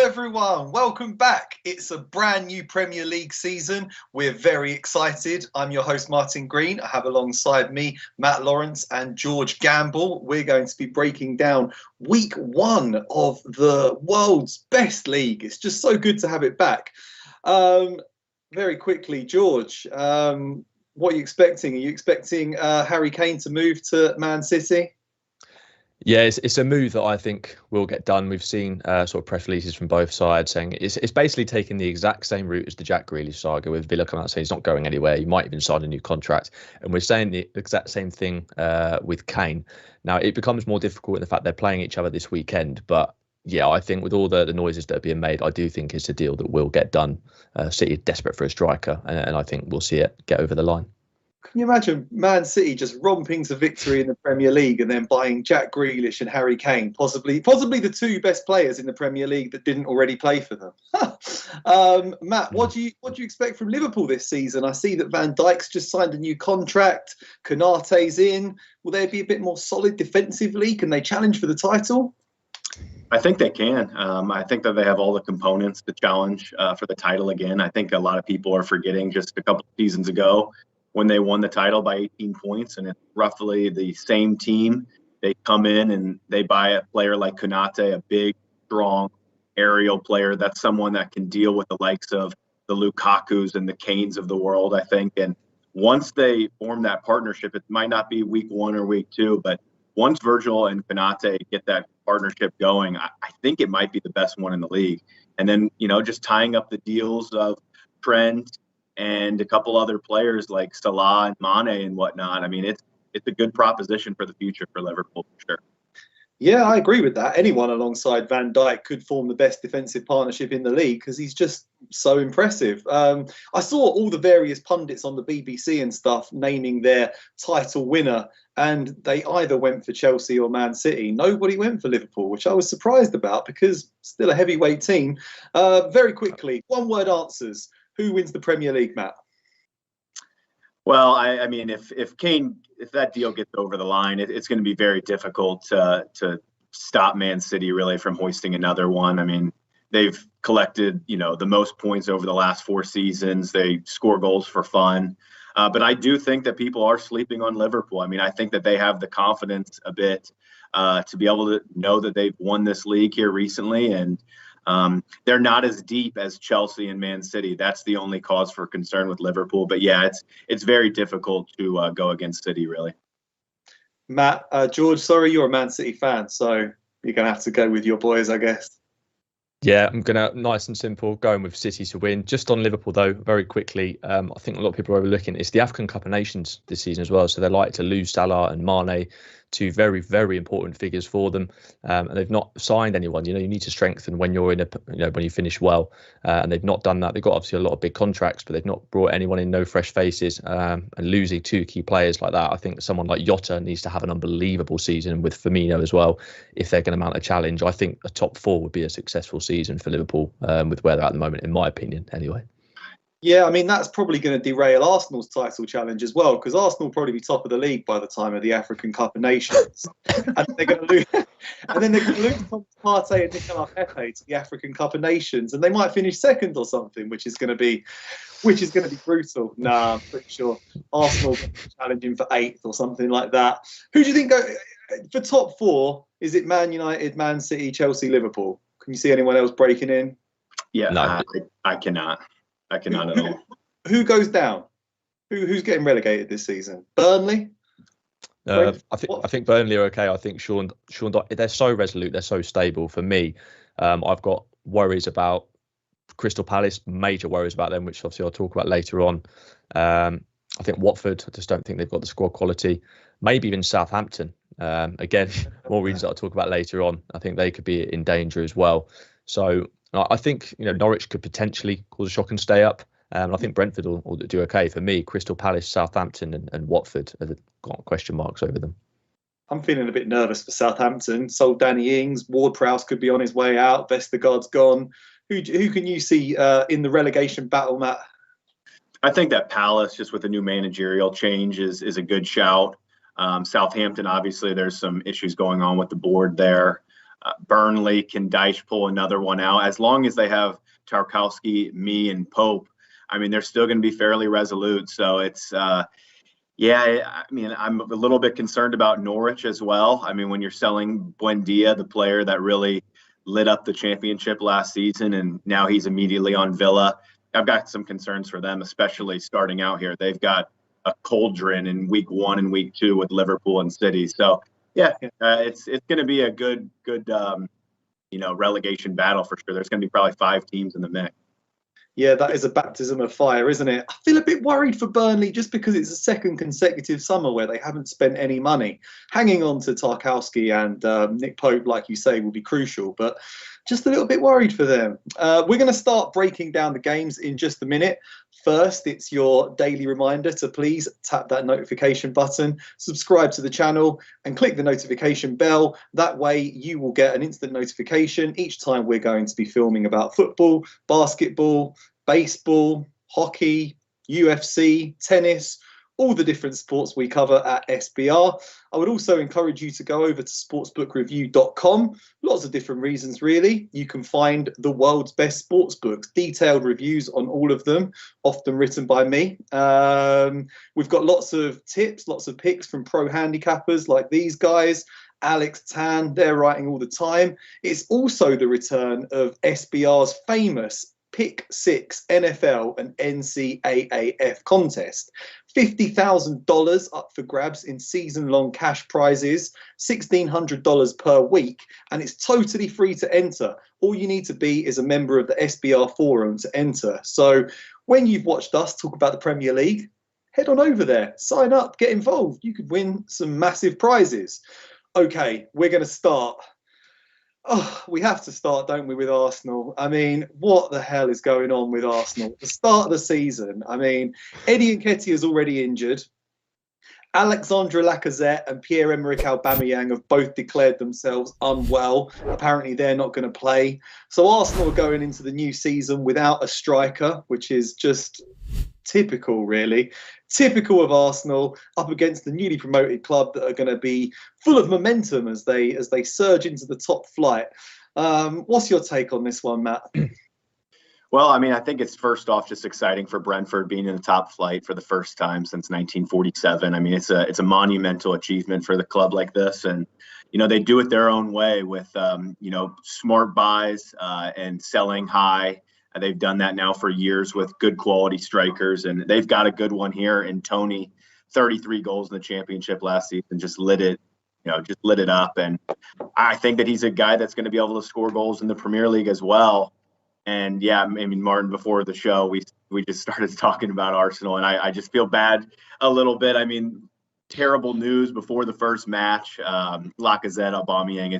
everyone, welcome back. It's a brand new Premier League season. We're very excited. I'm your host, Martin Green. I have alongside me Matt Lawrence and George Gamble. We're going to be breaking down week one of the world's best league. It's just so good to have it back. Very quickly, George, what are you expecting? Are you expecting Harry Kane to move to Man City? Yeah, it's a move that I think will get done. We've seen sort of press releases from both sides saying it's basically taking the exact same route as the Jack Grealish saga, with Villa coming out saying he's not going anywhere. He might even sign a new contract. And we're saying the exact same thing with Kane. Now, it becomes more difficult in the fact they're playing each other this weekend. But yeah, I think with all the noises that are being made, I do think it's a deal that will get done. City are desperate for a striker, and I think we'll see it get over the line. Can you imagine Man City just romping to victory in the Premier League and then buying Jack Grealish and Harry Kane, possibly the two best players in the Premier League that didn't already play for them? Matt, what do you expect from Liverpool this season? I see that Van Dijk's just signed a new contract. Konate's in. Will they be a bit more solid defensively? Can they challenge for the title? I think they can. I think that they have all the components to challenge for the title again. I think a lot of people are forgetting just a couple of seasons ago when they won the title by 18 points, and it's roughly the same team. They come in and they buy a player like Konate, a big, strong aerial player. That's someone that can deal with the likes of the Lukakus and the Kanes of the world, I think. And once they form that partnership, it might not be week one or week two, but once Virgil and Konate get that partnership going, I think it might be the best one in the league. And then, just tying up the deals of Trent and a couple other players like Salah and Mane and whatnot. I mean, it's a good proposition for the future for Liverpool, for sure. Yeah, I agree with that. Anyone alongside Van Dijk could form the best defensive partnership in the league because he's just so impressive. I saw all the various pundits on the BBC and stuff naming their title winner, and they either went for Chelsea or Man City. Nobody went for Liverpool, which I was surprised about because still a heavyweight team. Very quickly, one-word answers. Who wins the Premier League, Matt? Well, I mean, if that deal gets over the line, it's going to be very difficult to stop Man City really from hoisting another one. I mean, they've collected, the most points over the last 4 seasons. They score goals for fun. But I do think that people are sleeping on Liverpool. I mean, I think that they have the confidence a bit to be able to know that they've won this league here recently, and they're not as deep as Chelsea and Man City. That's the only cause for concern with Liverpool. But yeah, it's very difficult to go against City, really. Matt, George, sorry, you're a Man City fan, so you're going to have to go with your boys, I guess. Yeah, I'm going to, nice and simple, going with City to win. Just on Liverpool, though, very quickly, I think a lot of people are overlooking it's the African Cup of Nations this season as well. So they're likely to lose Salah and Mane, two very, very important figures for them. And they've not signed anyone. You need to strengthen when you're in when you finish well. And they've not done that. They've got obviously a lot of big contracts, but they've not brought anyone in, no fresh faces. And losing 2 key players like that, I think someone like Jota needs to have an unbelievable season with Firmino as well. If they're going to mount a challenge, I think a top 4 would be a successful season for Liverpool with where they're at the moment, in my opinion, anyway. Yeah, I mean, that's probably going to derail Arsenal's title challenge as well, because Arsenal will probably be top of the league by the time of the African Cup of Nations. And they're going to lose. And then they're going to lose Thomas Partey and Nicolas Pepe to the African Cup of Nations, and they might finish second or something, which is going to be brutal. Nah, I'm pretty sure Arsenal will be challenging for 8th or something like that. Who do you think for top 4? Is it Man United, Man City, Chelsea, Liverpool? Can you see anyone else breaking in? Yeah, no. I cannot. I cannot at all. Who goes down? Who's getting relegated this season? Burnley? I think Burnley are okay. I think Sean, they're so resolute, they're so stable. For me, I've got worries about Crystal Palace, major worries about them, which obviously I'll talk about later on. I think Watford, I just don't think they've got the squad quality. Maybe even Southampton. Again, more reasons that I'll talk about later on. I think they could be in danger as well. So I think Norwich could potentially cause a shock and stay up. I think Brentford will do okay. For me, Crystal Palace, Southampton and Watford have got question marks over them. I'm feeling a bit nervous for Southampton. Sold Danny Ings. Ward-Prowse could be on his way out. Vestergaard's gone. Who can you see in the relegation battle, Matt? I think that Palace, just with a new managerial change, is a good shout. Southampton, obviously, there's some issues going on with the board there. Burnley, can Dyche pull another one out? As long as they have Tarkowski, me, and Pope, I mean, they're still going to be fairly resolute. So it's, yeah, I mean, I'm a little bit concerned about Norwich as well. I mean, when you're selling Buendia, the player that really lit up the championship last season, and now he's immediately on Villa, I've got some concerns for them, especially starting out here. They've got a cauldron in week 1 and week 2 with Liverpool and City. So, yeah, it's going to be a good relegation battle for sure. There's going to be probably 5 teams in the mix. Yeah, that is a baptism of fire, isn't it? I feel a bit worried for Burnley just because it's a second consecutive summer where they haven't spent any money. Hanging on to Tarkowski and Nick Pope, like you say, will be crucial, but just a little bit worried for them. We're going to start breaking down the games in just a minute. First, it's your daily reminder to please tap that notification button, subscribe to the channel, and click the notification bell. That way you will get an instant notification each time we're going to be filming about football, basketball, baseball, hockey, UFC, tennis, all the different sports we cover at SBR. I would also encourage you to go over to sportsbookreview.com. Lots of different reasons, really. You can find the world's best sports books, detailed reviews on all of them, often written by me. We've got lots of tips, lots of picks from pro handicappers like these guys. Alex Tan, they're writing all the time. It's also the return of SBR's famous Pick 6 NFL and NCAAF contest. $50,000 up for grabs in season-long cash prizes, $1,600 per week, and it's totally free to enter. All you need to be is a member of the SBR forum to enter. So when you've watched us talk about the Premier League, head on over there, sign up, get involved. You could win some massive prizes. Okay, we're going to start. Oh, we have to start, don't we, with Arsenal? I mean, what the hell is going on with Arsenal? The start of the season, I mean, Eddie Nketiah is already injured. Alexandre Lacazette and Pierre-Emerick Aubameyang have both declared themselves unwell. Apparently, they're not going to play. So Arsenal are going into the new season without a striker, which is just typical, really. Typical of Arsenal up against the newly promoted club that are going to be full of momentum as they surge into the top flight. What's your take on this one, Matt? Well, I mean, I think it's first off just exciting for Brentford being in the top flight for the first time since 1947. I mean, it's a monumental achievement for the club like this, and they do it their own way with smart buys and selling high. They've done that now for years with good quality strikers, and they've got a good one here in Tony. 33 goals in the championship last season, just lit it up. And I think that he's a guy that's going to be able to score goals in the Premier League as well. And yeah, I mean, Martin, before the show, we just started talking about Arsenal, and I just feel bad a little bit. I mean, terrible news before the first match. Lacazette, Aubameyang,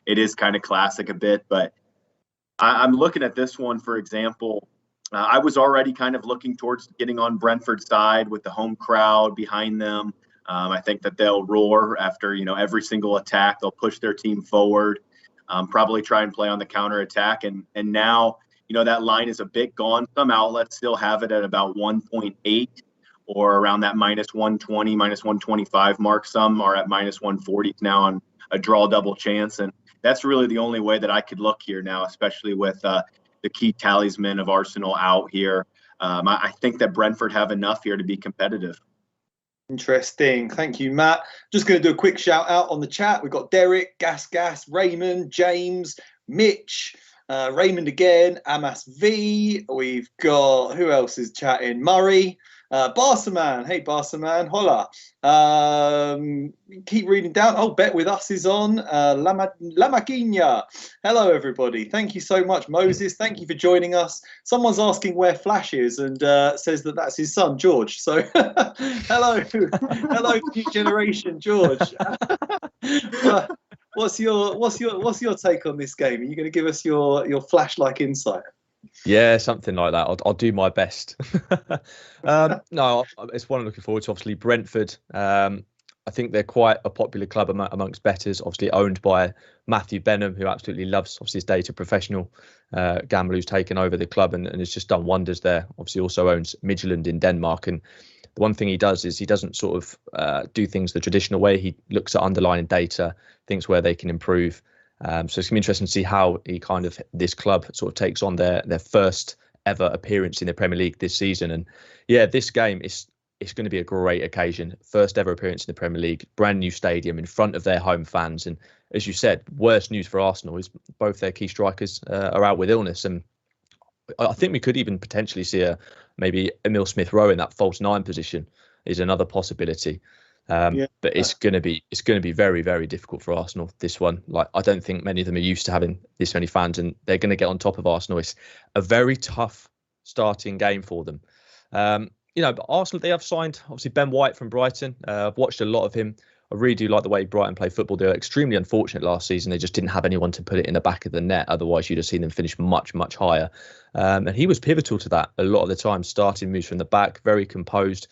it is kind of classic a bit, but I'm looking at this one, for example. I was already kind of looking towards getting on Brentford's side with the home crowd behind them. I think that they'll roar after, every single attack. They'll push their team forward, probably try and play on the counter attack. And now, that line is a bit gone. Some outlets still have it at about 1.8 or around that minus 120, minus 125 mark. Some are at minus 140 now on a draw double chance. And that's really the only way that I could look here now, especially with the key talisman of Arsenal out here. I think that Brentford have enough here to be competitive. Interesting. Thank you, Matt. Just going to do a quick shout out on the chat. We've got Derek, Gas, Raymond, James, Mitch, Raymond again, Amas V. We've got, who else is chatting? Murray. Barsaman, hey Barsaman, hola. Keep reading down. Oh, Bet With Us is on. La Maquina. Hello, everybody. Thank you so much, Moses. Thank you for joining us. Someone's asking where Flash is and says that that's his son, George. So, hello, new generation, George. What's your take on this game? Are you going to give us your Flash-like insight? Yeah, something like that. I'll do my best. No, it's one I'm looking forward to. Obviously, Brentford. I think they're quite a popular club amongst bettors. Obviously, owned by Matthew Benham, who absolutely loves obviously his data professional gambler who's taken over the club and has just done wonders there. Obviously, also owns Midtjylland in Denmark. And the one thing he does is he doesn't sort of do things the traditional way. He looks at underlying data, thinks where they can improve. So it's going to be interesting to see how this club sort of takes on their first ever appearance in the Premier League this season. And yeah, this game it's going to be a great occasion. First ever appearance in the Premier League, brand new stadium in front of their home fans. And as you said, worst news for Arsenal is both their key strikers are out with illness. And I think we could even potentially see maybe Emil Smith-Rowe in that false nine position is another possibility. But it's going to be very, very difficult for Arsenal, this one. Like, I don't think many of them are used to having this many fans, and they're going to get on top of Arsenal. It's a very tough starting game for them. But Arsenal, they have signed, obviously, Ben White from Brighton. I've watched a lot of him. I really do like the way Brighton play football. They were extremely unfortunate last season. They just didn't have anyone to put it in the back of the net. Otherwise, you'd have seen them finish much, much higher. And he was pivotal to that a lot of the time, starting moves from the back, very composed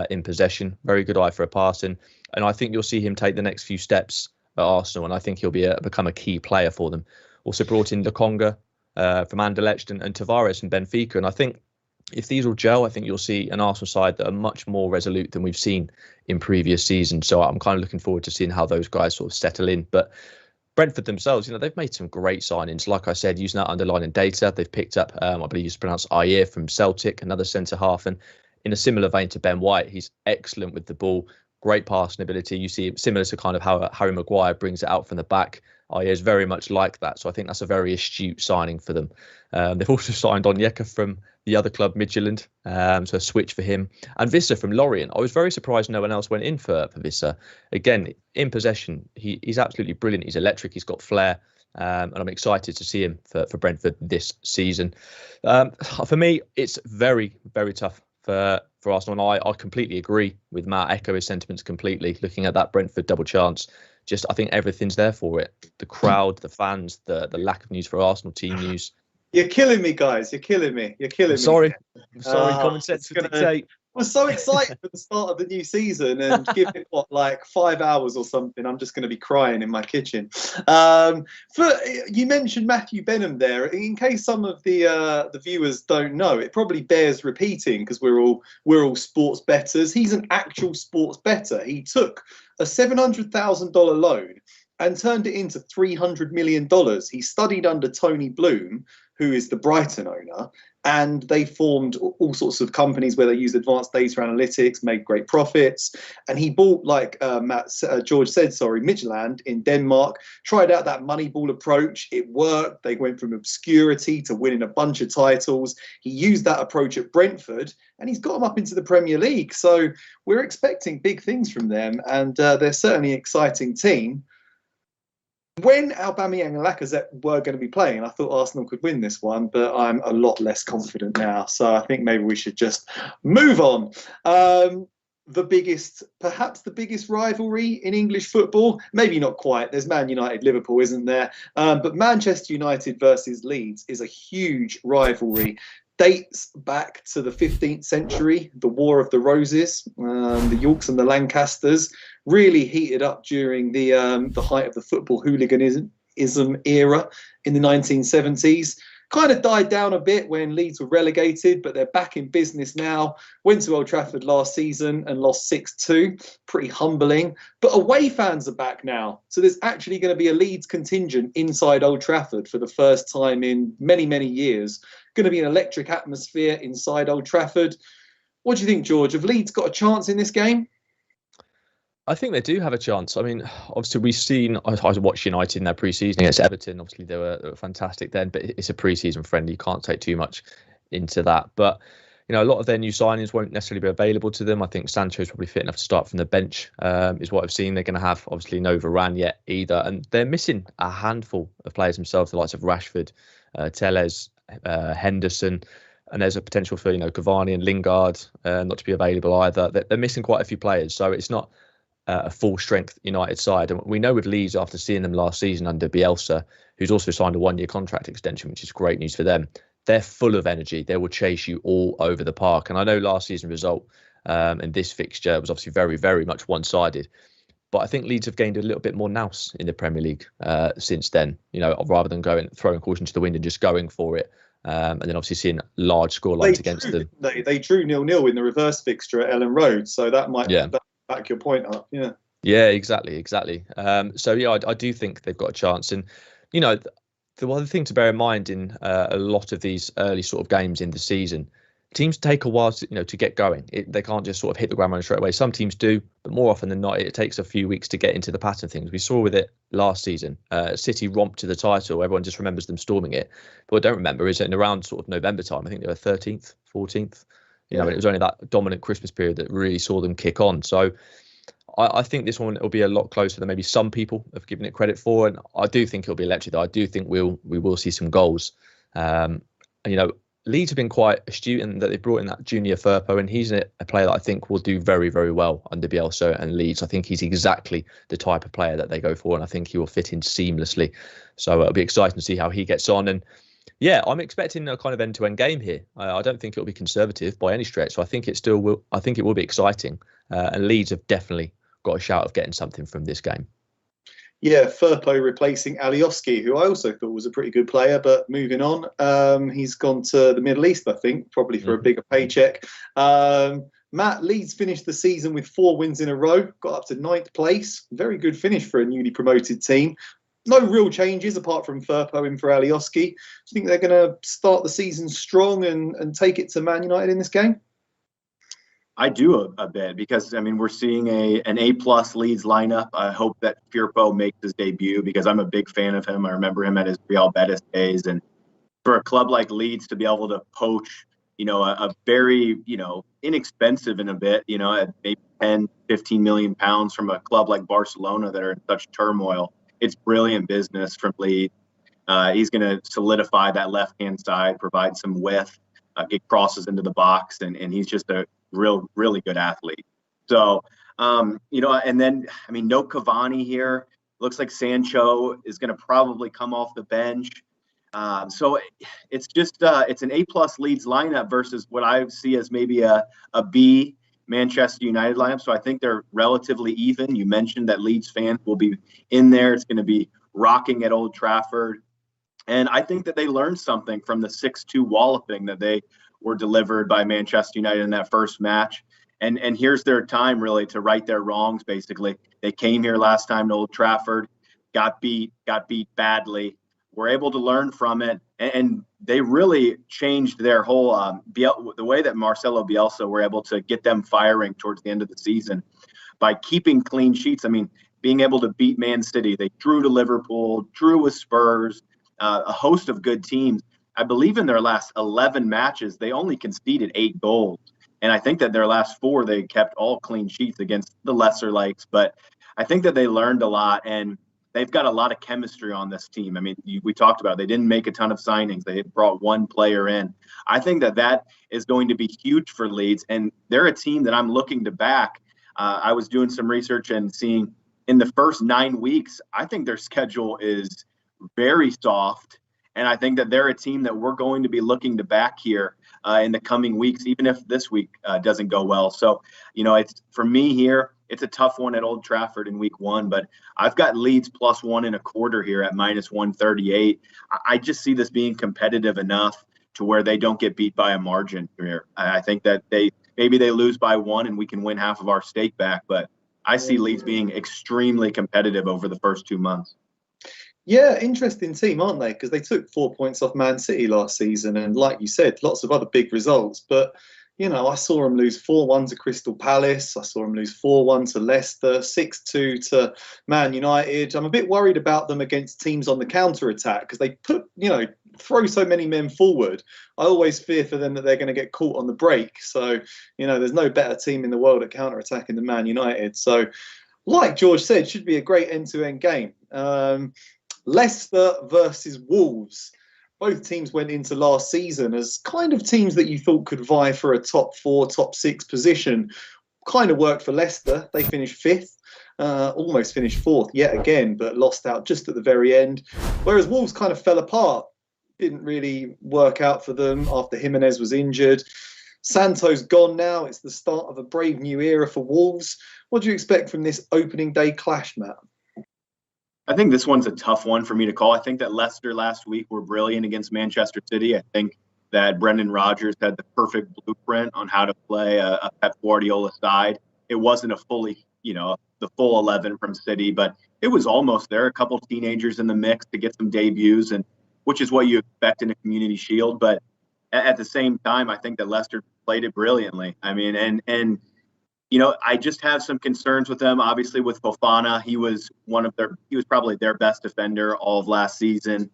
in possession, very good eye for a pass. And I think you'll see him take the next few steps at Arsenal, and I think he'll become a key player for them. Also brought in Lokonga from Anderlecht and Tavares from Benfica. And I think if these all gel, I think you'll see an Arsenal side that are much more resolute than we've seen in previous seasons. So I'm kind of looking forward to seeing how those guys sort of settle in. But Brentford themselves, they've made some great signings. Like I said, using that underlying data, they've picked up, I believe it's pronounced Ayer from Celtic, another centre half. And in a similar vein to Ben White, he's excellent with the ball, great passing ability. You see it similar to kind of how Harry Maguire brings it out from the back. Ayer is very much like that. So I think that's a very astute signing for them. They've also signed Onyeka from the other club, Midtjylland, so a switch for him. And Visser from Lorient. I was very surprised no one else went in for Visser. Again, in possession, he's absolutely brilliant. He's electric, he's got flair. And I'm excited to see him for Brentford this season. For me, it's very, very tough for Arsenal. And I completely agree with Matt, echo his sentiments completely. Looking at that Brentford double chance, I think everything's there for it. The crowd, the fans, the lack of news for Arsenal, team news. You're killing me, guys. You're killing me. I'm sorry. Common sense would dictate. I was so excited for the start of the new season, and give it 5 hours or something. I'm just going to be crying in my kitchen. You mentioned Matthew Benham there. In case some of the viewers don't know, it probably bears repeating because we're all sports bettors. He's an actual sports bettor. He took a $700,000 loan and turned it into $300 million. He studied under Tony Bloom, who is the Brighton owner, and they formed all sorts of companies where they use advanced data analytics, made great profits. And he bought, like George said, Midtjylland in Denmark, tried out that Moneyball approach. It worked. They went from obscurity to winning a bunch of titles. He used that approach at Brentford, and he's got them up into the Premier League. So we're expecting big things from them, and they're certainly an exciting team. When Aubameyang and Lacazette were going to be playing, I thought Arsenal could win this one, but I'm a lot less confident now. So I think maybe we should just move on. Perhaps the biggest rivalry in English football, maybe not quite. There's Man United, Liverpool, isn't there? But Manchester United versus Leeds is a huge rivalry. Dates back to the 15th century, the War of the Roses, the Yorks and the Lancasters, really heated up during the height of the football hooliganism era in the 1970s. Kind of died down a bit when Leeds were relegated, but they're back in business now. Went to Old Trafford last season and lost 6-2. Pretty humbling. But away fans are back now. So there's actually going to be a Leeds contingent inside Old Trafford for the first time in many, many years. Going to be an electric atmosphere inside Old Trafford. What do you think, George? Have Leeds got a chance in this game? I think they do have a chance. I mean, obviously I watched United in their pre-season against Everton. Obviously they were fantastic then, but it's a pre-season friendly. You can't take too much into that. But, a lot of their new signings won't necessarily be available to them. I think Sancho's probably fit enough to start from the bench, is what I've seen. They're going to have, obviously, no Varane yet either. And they're missing a handful of players themselves, the likes of Rashford, Telles, Henderson. And there's a potential for, Cavani and Lingard not to be available either. They're missing quite a few players. So it's not a full-strength United side. And we know with Leeds, after seeing them last season under Bielsa, who's also signed a one-year contract extension, which is great news for them, they're full of energy. They will chase you all over the park. And I know last season's result and this fixture was obviously very, very much one-sided. But I think Leeds have gained a little bit more nous in the Premier League since then, rather than throwing caution to the wind and just going for it. And then obviously seeing large scorelines against them. They drew 0-0 in the reverse fixture at Ellen Road. So that might back your point up. Yeah. Yeah, exactly. So yeah, I do think they've got a chance, and you know, the one thing to bear in mind in a lot of these early sort of games in the season, teams take a while to get going. They can't just sort of hit the ground running straight away. Some teams do, but more often than not, it takes a few weeks to get into the pattern of things. We saw with it last season. City romped to the title. Everyone just remembers them storming it. But what I don't remember is in around sort of November time, I think they were 13th, 14th. And it was only that dominant Christmas period that really saw them kick on. So I think this one will be a lot closer than maybe some people have given it credit for, and I do think it'll be electric. I do think we will see some goals. And, Leeds have been quite astute in that they brought in that Junior Firpo, and he's a player that I think will do very, very well under Bielsa and Leeds. I think he's exactly the type of player that they go for, and I think he will fit in seamlessly. So it'll be exciting to see how he gets on. And yeah, I'm expecting a kind of end-to-end game here. I don't think it'll be conservative by any stretch. So I think it will be exciting. And Leeds have definitely got a shout of getting something from this game. Yeah, Firpo replacing Alioski, who I also thought was a pretty good player, but moving on. He's gone to the Middle East, I think, probably for a bigger paycheck. Matt, Leeds finished the season with 4 wins in a row, got up to 9th place. Very good finish for a newly promoted team. No real changes apart from Firpo in for Alioski. Do you think they're going to start the season strong and take it to Man United in this game? I do a bit because, we're seeing an A-plus Leeds lineup. I hope that Firpo makes his debut because I'm a big fan of him. I remember him at his Real Betis days. And for a club like Leeds to be able to poach, a very, inexpensive in a bit, at maybe 10, 15 million pounds from a club like Barcelona that are in such turmoil, it's brilliant business from Leeds. He's going to solidify that left-hand side, provide some width, get crosses into the box, and he's just a really good athlete. So, and then, no Cavani here. Looks like Sancho is going to probably come off the bench. So it's just it's an A-plus Leeds lineup versus what I see as maybe a B Manchester United lineup. So I think they're relatively even. You mentioned that Leeds fans will be in there. It's going to be rocking at Old Trafford. And I think that they learned something from the 6-2 walloping that they were delivered by Manchester United in that first match. And here's their time really to right their wrongs, basically. They came here last time to Old Trafford, got beat badly, were able to learn from it, and they really changed their whole the way that Marcelo Bielsa were able to get them firing towards the end of the season by keeping clean sheets. Being able to beat Man City. They drew to Liverpool, drew with Spurs, a host of good teams. I believe in their last 11 matches, they only conceded 8 goals. And I think that their last 4, they kept all clean sheets against the lesser likes. But I think that they learned a lot, and they've got a lot of chemistry on this team. We talked about it. They didn't make a ton of signings. They brought one player in. I think that is going to be huge for Leeds, and they're a team that I'm looking to back. I was doing some research and seeing in the first 9 weeks, I think their schedule is very soft. And I think that they're a team that we're going to be looking to back here in the coming weeks, even if this week doesn't go well. So, it's for me here, it's a tough one at Old Trafford in week 1, but I've got Leeds plus 1.25 here at -138. I just see this being competitive enough to where they don't get beat by a margin here. I think that maybe they lose by 1 and we can win half of our stake back, but I see Leeds being extremely competitive over the first 2 months. Yeah, interesting team, aren't they? Because they took 4 points off Man City last season, and like you said, lots of other big results. But, I saw them lose 4-1 to Crystal Palace. I saw them lose 4-1 to Leicester, 6-2 to Man United. I'm a bit worried about them against teams on the counter-attack because they throw so many men forward. I always fear for them that they're going to get caught on the break. So, there's no better team in the world at counter-attacking than Man United. So, like George said, should be a great end-to-end game. Leicester versus Wolves. Both teams went into last season as kind of teams that you thought could vie for a top 4, top 6 position. Kind of worked for Leicester. They finished 5th, almost finished 4th yet again, but lost out just at the very end. Whereas Wolves kind of fell apart. Didn't really work out for them after Jimenez was injured. Santo's gone now. It's the start of a brave new era for Wolves. What do you expect from this opening day clash, Matt? I think this one's a tough one for me to call. I think that Leicester last week were brilliant against Manchester City. I think that Brendan Rodgers had the perfect blueprint on how to play a Pep Guardiola side. It wasn't a fully the full 11 from City, but it was almost there. A couple teenagers in the mix to get some debuts, and which is what you expect in a Community Shield. But at the same time, I think that Leicester played it brilliantly. I mean, and I just have some concerns with them. Obviously, with Fofana, he was probably their best defender all of last season.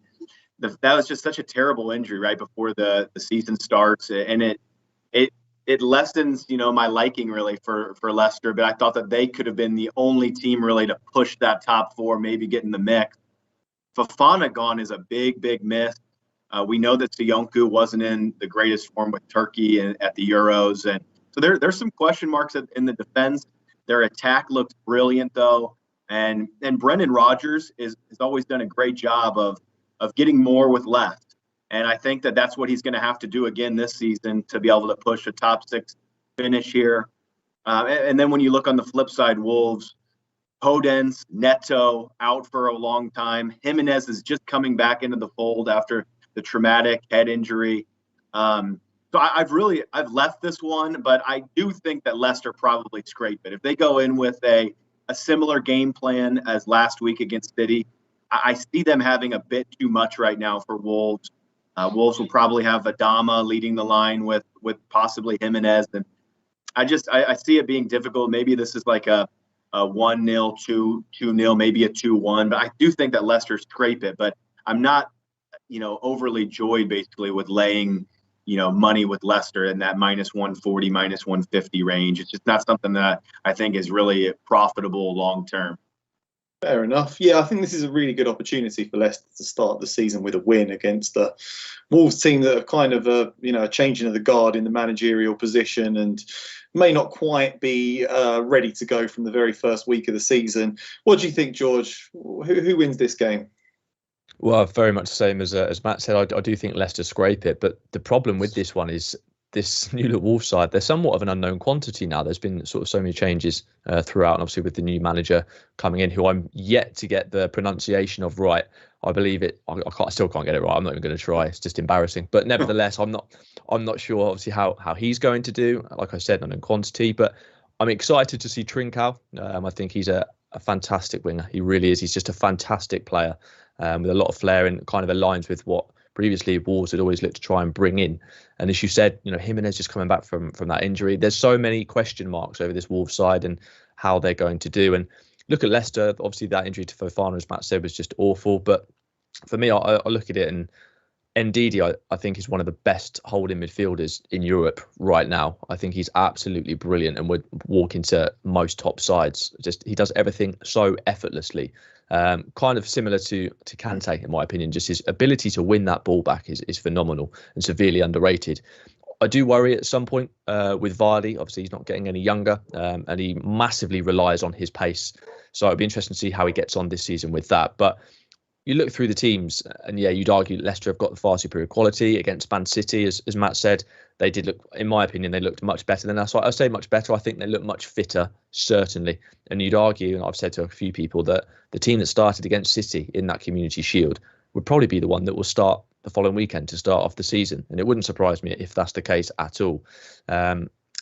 That was just such a terrible injury right before the season starts, and it lessens my liking really for Leicester. But I thought that they could have been the only team really to push that top four, maybe get in the mix. Fofana gone is a big miss. We know that Soyuncu wasn't in the greatest form with Turkey at the Euros, and so there's some question marks in the defense. Their attack looks brilliant though, and Brendan Rodgers has always done a great job of getting more with less. And I think that that's what he's going to have to do again this season to be able to push a top 6 finish here. And then when you look on the flip side, Wolves, Podence, Neto out for a long time. Jimenez is just coming back into the fold after the traumatic head injury. So I've left this one, but I do think that Leicester probably scrape it. If they go in with a similar game plan as last week against City, I see them having a bit too much right now for Wolves. Wolves will probably have Adama leading the line with possibly Jimenez. And I see it being difficult. Maybe this is like a 1-0, 2-0, maybe a 2-1. But I do think that Leicester scrape it. But I'm not, overly joyed basically with laying, money with Leicester in that -140, -150 range. It's just not something that I think is really profitable long term. Fair enough. Yeah, I think this is a really good opportunity for Leicester to start the season with a win against the Wolves team that are kind of a changing of the guard in the managerial position and may not quite be ready to go from the very first week of the season. What do you think, George? Who wins this game? Well, very much the same as Matt said. I do think Leicester scrape it, but the problem with this one is this new little Wolves side, they're somewhat of an unknown quantity now. There's been sort of so many changes throughout, and obviously with the new manager coming in, who I'm yet to get the pronunciation of right. I believe it. I still can't get it right. I'm not even going to try. It's just embarrassing. But nevertheless, I'm not sure obviously how he's going to do. Like I said, unknown quantity, but I'm excited to see Trincao. I think he's a fantastic winger. He really is. He's just a fantastic player with a lot of flair and kind of aligns with what previously Wolves had always looked to try and bring in. And as you said, Jimenez just coming back from that injury. There's so many question marks over this Wolves side and how they're going to do. And look at Leicester. Obviously, that injury to Fofana, as Matt said, was just awful. But for me, I look at it, and Ndidi, I think, is one of the best holding midfielders in Europe right now. I think he's absolutely brilliant and would walk into most top sides. He does everything so effortlessly. Kind of similar to Kante, in my opinion. Just his ability to win that ball back is phenomenal and severely underrated. I do worry at some point with Vardy. Obviously, he's not getting any younger, and he massively relies on his pace. So it'd be interesting to see how he gets on this season with that. But you look through the teams, and yeah, you'd argue Leicester have got the far superior quality against Man City, as Matt said. They did look, in my opinion, they looked much better than us. I say much better. I think they look much fitter, certainly. And you'd argue, and I've said to a few people, that the team that started against City in that Community Shield would probably be the one that will start the following weekend to start off the season. And it wouldn't surprise me if that's the case at all.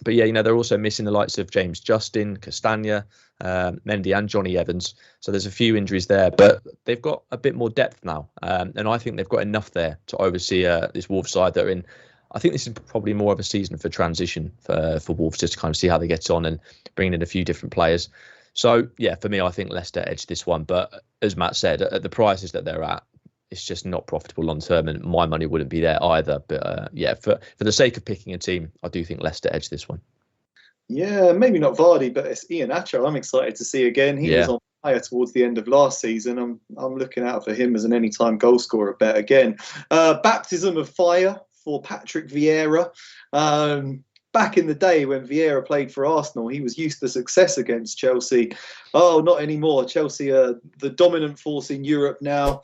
But yeah, they're also missing the likes of James Justin, Castagna, Mendy and Johnny Evans. So there's a few injuries there, but they've got a bit more depth now. And I think they've got enough there to oversee this Wolves side that are in. I think this is probably more of a season for transition for Wolves, just to kind of see how they get on and bringing in a few different players. So yeah, for me, I think Leicester edge this one. But as Matt said, at the prices that they're at, it's just not profitable long term, and my money wouldn't be there either. But yeah, for the sake of picking a team, I do think Leicester edge this one. Yeah, maybe not Vardy, but it's Iheanacho. I'm excited to see again. He was on fire towards the end of last season. I'm looking out for him as an anytime goal scorer bet again. Baptism of fire for Patrick Vieira. Back in the day when Vieira played for Arsenal, he was used to success against Chelsea. Oh, not anymore. Chelsea are the dominant force in Europe now.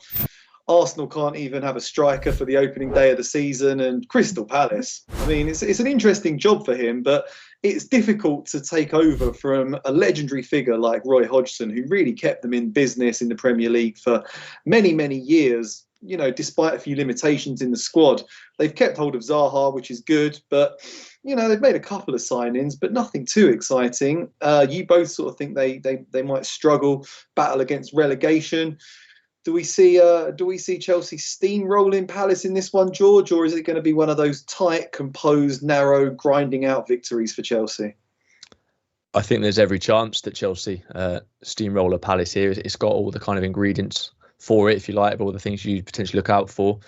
Arsenal can't even have a striker for the opening day of the season, and Crystal Palace. I mean, it's an interesting job for him, but it's difficult to take over from a legendary figure like Roy Hodgson, who really kept them in business in the Premier League for many, many years. despite a few limitations in the squad, they've kept hold of Zaha, which is good. But they've made a couple of signings, but nothing too exciting. You both sort of think they might struggle, battle against relegation. Do we see Chelsea steamrolling Palace in this one, George, or is it going to be one of those tight, composed, narrow, grinding out victories for Chelsea? I think there's every chance that Chelsea steamroller Palace here. It's got all the kind of ingredients for it, if you like, all the things you potentially look out for.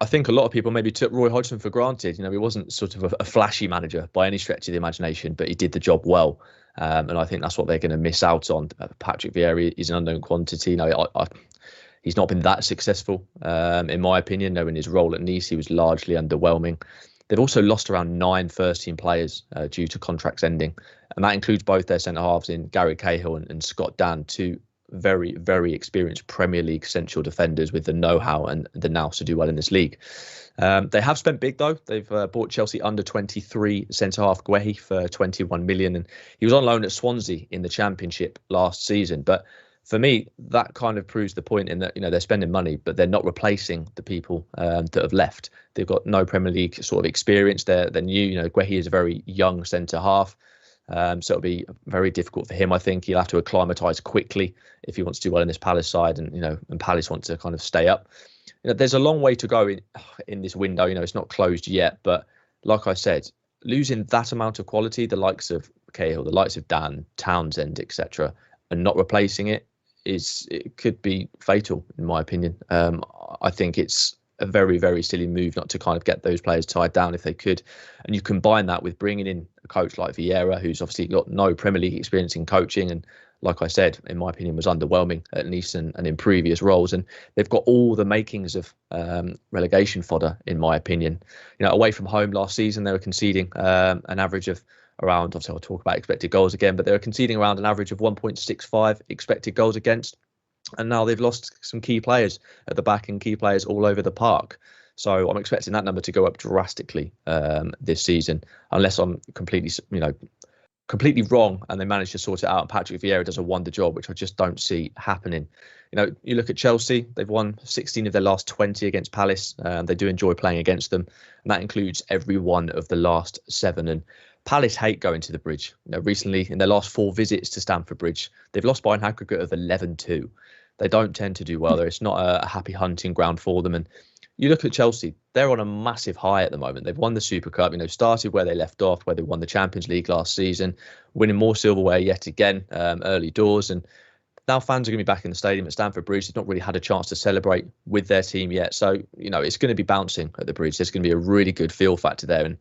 I think a lot of people maybe took Roy Hodgson for granted. He wasn't sort of a flashy manager by any stretch of the imagination, but he did the job well. And I think that's what they're going to miss out on. Patrick Vieira is an unknown quantity. He's not been that successful, in my opinion. In his role at Nice, he was largely underwhelming. They've also lost around 9 first-team players due to contracts ending. And that includes both their centre-halves in Gary Cahill and Scott Dann, two very, very experienced Premier League central defenders with the know-how and the nous to do well in this league. They have spent big, though. They've bought Chelsea under-23 centre-half Guehi for 21 million. And he was on loan at Swansea in the Championship last season. But for me, that kind of proves the point in that, they're spending money, but they're not replacing the people that have left. They've got no Premier League sort of experience. They're new. Guehi is a very young centre-half. So it'll be very difficult for him. I think he'll have to acclimatise quickly if he wants to do well in this Palace side, and Palace want to kind of stay up. There's a long way to go in this window. It's not closed yet, but like I said, losing that amount of quality, the likes of Cahill, the likes of Dan, Townsend, etc., and not replacing it could be fatal, in my opinion. I think it's a very, very silly move not to kind of get those players tied down if they could. And you combine that with bringing in a coach like Vieira, who's obviously got no Premier League experience in coaching. And like I said, in my opinion, was underwhelming at Nice and in previous roles. And they've got all the makings of relegation fodder, in my opinion. Away from home last season, they were conceding an average of around, obviously I'll talk about expected goals again, but they were conceding around an average of 1.65 expected goals against. And now they've lost some key players at the back and key players all over the park. So I'm expecting that number to go up drastically this season, unless I'm completely wrong and they manage to sort it out. And Patrick Vieira does a wonder job, which I just don't see happening. You look at Chelsea, they've won 16 of their last 20 against Palace. They do enjoy playing against them. And that includes every one of the last 7. And Palace hate going to the Bridge. Recently, in their last 4 visits to Stamford Bridge, they've lost by an aggregate of 11-2. They don't tend to do well there. It's not a happy hunting ground for them. And you look at Chelsea, they're on a massive high at the moment. They've won the Super Cup, started where they left off, where they won the Champions League last season, winning more silverware yet again, early doors. And now fans are going to be back in the stadium at Stamford Bridge. They've not really had a chance to celebrate with their team yet. So, it's going to be bouncing at the Bridge. There's going to be a really good feel factor there. And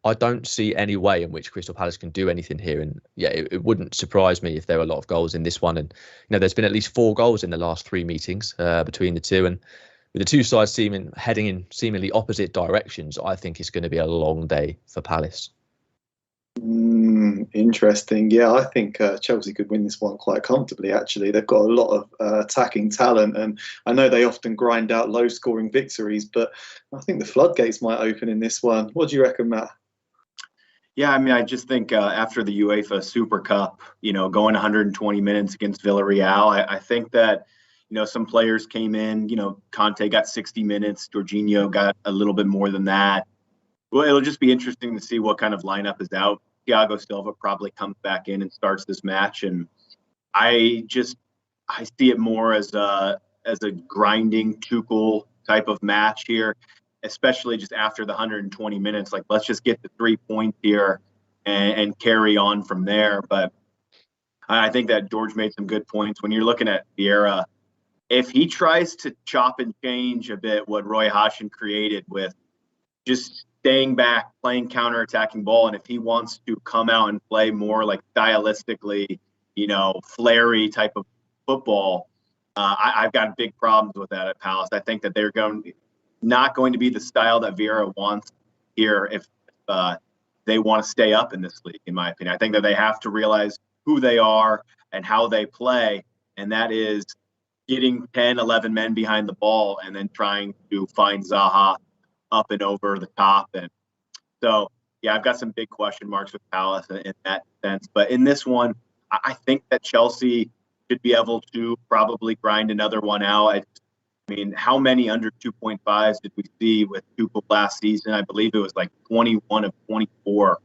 I don't see any way in which Crystal Palace can do anything here. And yeah, it wouldn't surprise me if there were a lot of goals in this one. And, there's been at least 4 goals in the last 3 meetings between the two. And with the two sides heading in seemingly opposite directions, I think it's going to be a long day for Palace. Interesting. Yeah, I think Chelsea could win this one quite comfortably, actually. They've got a lot of attacking talent, and I know they often grind out low-scoring victories, but I think the floodgates might open in this one. What do you reckon, Matt? Yeah, I just think after the UEFA Super Cup, going 120 minutes against Villarreal, I think that, some players came in, Conte got 60 minutes, Jorginho got a little bit more than that. Well, it'll just be interesting to see what kind of lineup is out. Thiago Silva probably comes back in and starts this match, and I see it more as a grinding Tuchel type of match here, especially just after the 120 minutes. Like, let's just get the 3 points here and carry on from there. But I think that George made some good points. When you're looking at Vieira, if he tries to chop and change a bit what Roy Hodgson created with just staying back, playing counter-attacking ball, and if he wants to come out and play more like stylistically, flary type of football, I've got big problems with that at Palace. I think that they're not going to be the style that Vieira wants here if they want to stay up in this league, in my opinion. I think that they have to realize who they are and how they play, and that is getting 10, 11 men behind the ball and then trying to find Zaha up and over the top. And so, yeah, I've got some big question marks with Palace in that sense. But in this one, I think that Chelsea should be able to probably grind another one out. I mean, how many under 2.5s did we see with Tuchel last season? I believe it was like 21 of 24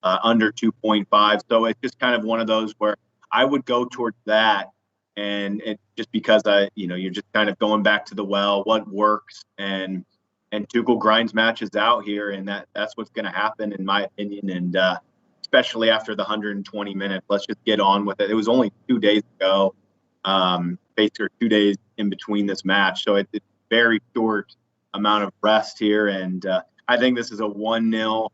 under 2.5. So it's just kind of one of those where I would go towards that. And just because you're just kind of going back to the well, what works, and Tuchel grinds matches out here, and that's what's going to happen in my opinion. And especially after the 120 minutes, let's just get on with it. It was only 2 days ago, basically 2 days in between this match, so it's very short amount of rest here. And I think this is a 1-0,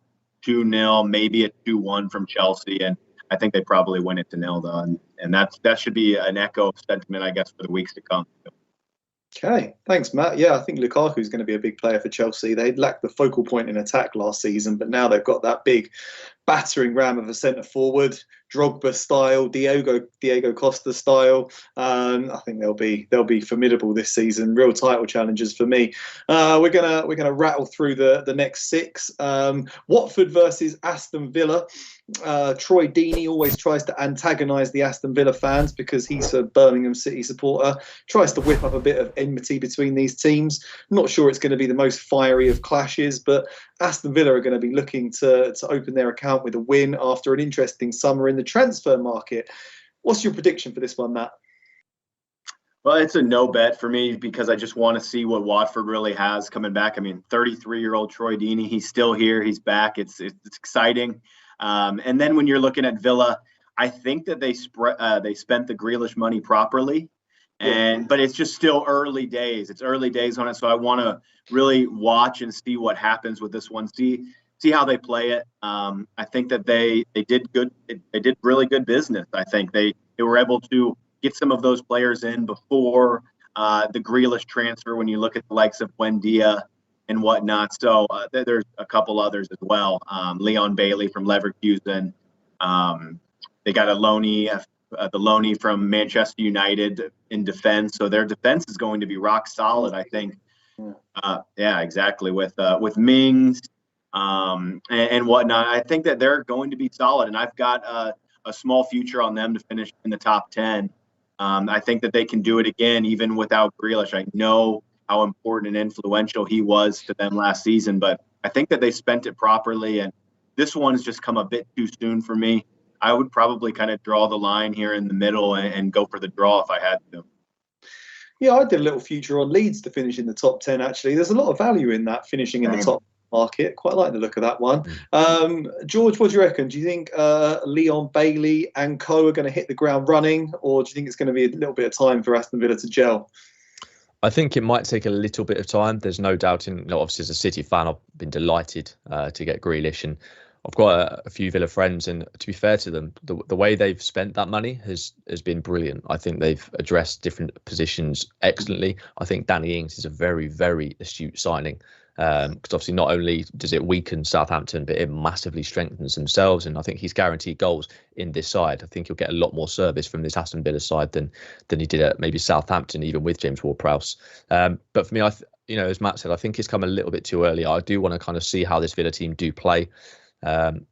2-0, maybe a 2-1 from Chelsea, and I think they probably win it to 0 though, and that should be an echo of sentiment, I guess, for the weeks to come. Okay, thanks, Matt. Yeah, I think Lukaku is going to be a big player for Chelsea. They lacked the focal point in attack last season, but now they've got that big battering ram of a centre forward, Drogba style, Diego Costa style. I think they'll be formidable this season. Real title challengers for me. We're gonna rattle through the next 6. Watford versus Aston Villa. Troy Deeney always tries to antagonise the Aston Villa fans because he's a Birmingham City supporter. Tries to whip up a bit of enmity between these teams. Not sure it's going to be the most fiery of clashes, but Aston Villa are going to be looking to open their account with a win after an interesting summer in the transfer market. What's your prediction for this one, Matt? Well, it's a no bet for me because I just want to see what Watford really has coming back. I mean, 33-year-old Troy Deeney, he's still here. He's back. It's exciting. And then when you're looking at Villa, I think that they spent the Grealish money properly, but it's just still early days. It's early days on it, so I want to really watch and see what happens with this one. See how they play it. I think that they did good. They did really good business. I think they were able to get some of those players in before the Grealish transfer. When you look at the likes of Buendia and whatnot. So there's a couple others as well. Leon Bailey from Leverkusen. They got the loanee from Manchester United in defense. So their defense is going to be rock solid, I think. Yeah, exactly. With Mings and whatnot, I think that they're going to be solid. And I've got a small future on them to finish in the top 10. I think that they can do it again, even without Grealish. I know how important and influential he was to them last season, but I think that they spent it properly, and this one's just come a bit too soon for me. I would probably kind of draw the line here in the middle and go for the draw if I had to. Yeah, I did a little future on Leeds to finish in the top 10, actually. There's a lot of value in that, finishing in the top market. Quite like the look of that one. George, what do you reckon? Do you think Leon Bailey and co are going to hit the ground running, or do you think it's going to be a little bit of time for Aston Villa to gel? I think it might take a little bit of time. There's no doubt obviously as a City fan, I've been delighted to get Grealish, and I've got a few Villa friends, and to be fair to them, the way they've spent that money has been brilliant. I think they've addressed different positions excellently. I think Danny Ings is a very, very astute signing. Because obviously not only does it weaken Southampton, but it massively strengthens themselves. And I think he's guaranteed goals in this side. I think he'll get a lot more service from this Aston Villa side than he did at maybe Southampton, even with James Ward-Prowse. But for me, as Matt said, I think it's come a little bit too early. I do want to kind of see how this Villa team do play. They've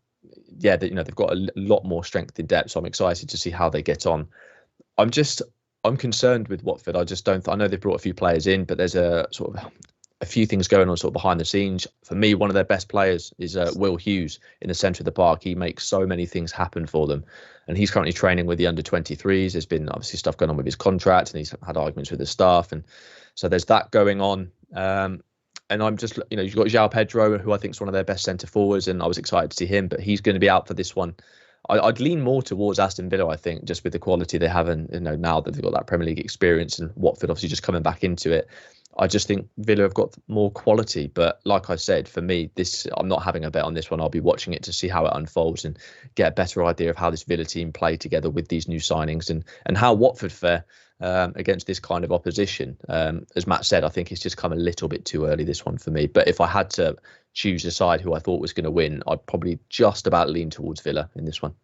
got a lot more strength in depth, so I'm excited to see how they get on. I'm concerned with Watford. I know they've brought a few players in, but there's a few things going on sort of behind the scenes. For me, one of their best players is Will Hughes in the centre of the park. He makes so many things happen for them. And he's currently training with the under-23s. There's been obviously stuff going on with his contract, and he's had arguments with the staff. And so there's that going on. And I'm just, you've got João Pedro, who I think is one of their best centre forwards, and I was excited to see him, but he's going to be out for this one. I'd lean more towards Aston Villa, I think, just with the quality they have, and now that they've got that Premier League experience, and Watford obviously just coming back into it. I just think Villa have got more quality. But like I said, for me, I'm not having a bet on this one. I'll be watching it to see how it unfolds and get a better idea of how this Villa team play together with these new signings, and how Watford fare against this kind of opposition. As Matt said, I think it's just come a little bit too early, this one for me. But if I had to choose a side who I thought was going to win, I'd probably just about lean towards Villa in this one.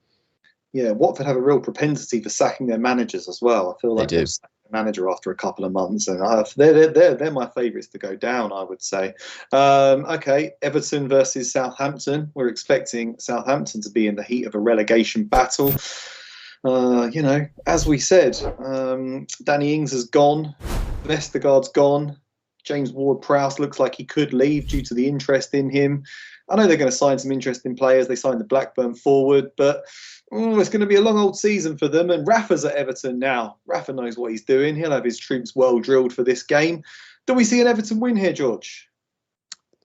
Yeah, Watford have a real propensity for sacking their managers as well. I feel like they've sacked their manager after a couple of months, and they're my favourites to go down, I would say. Okay, Everton versus Southampton. We're expecting Southampton to be in the heat of a relegation battle. As we said, Danny Ings has gone, Vestergaard's gone. James Ward-Prowse looks like he could leave due to the interest in him. I know they're going to sign some interesting players. They signed the Blackburn forward, but it's going to be a long old season for them. And Rafa's at Everton now. Rafa knows what he's doing. He'll have his troops well drilled for this game. Do we see an Everton win here, George?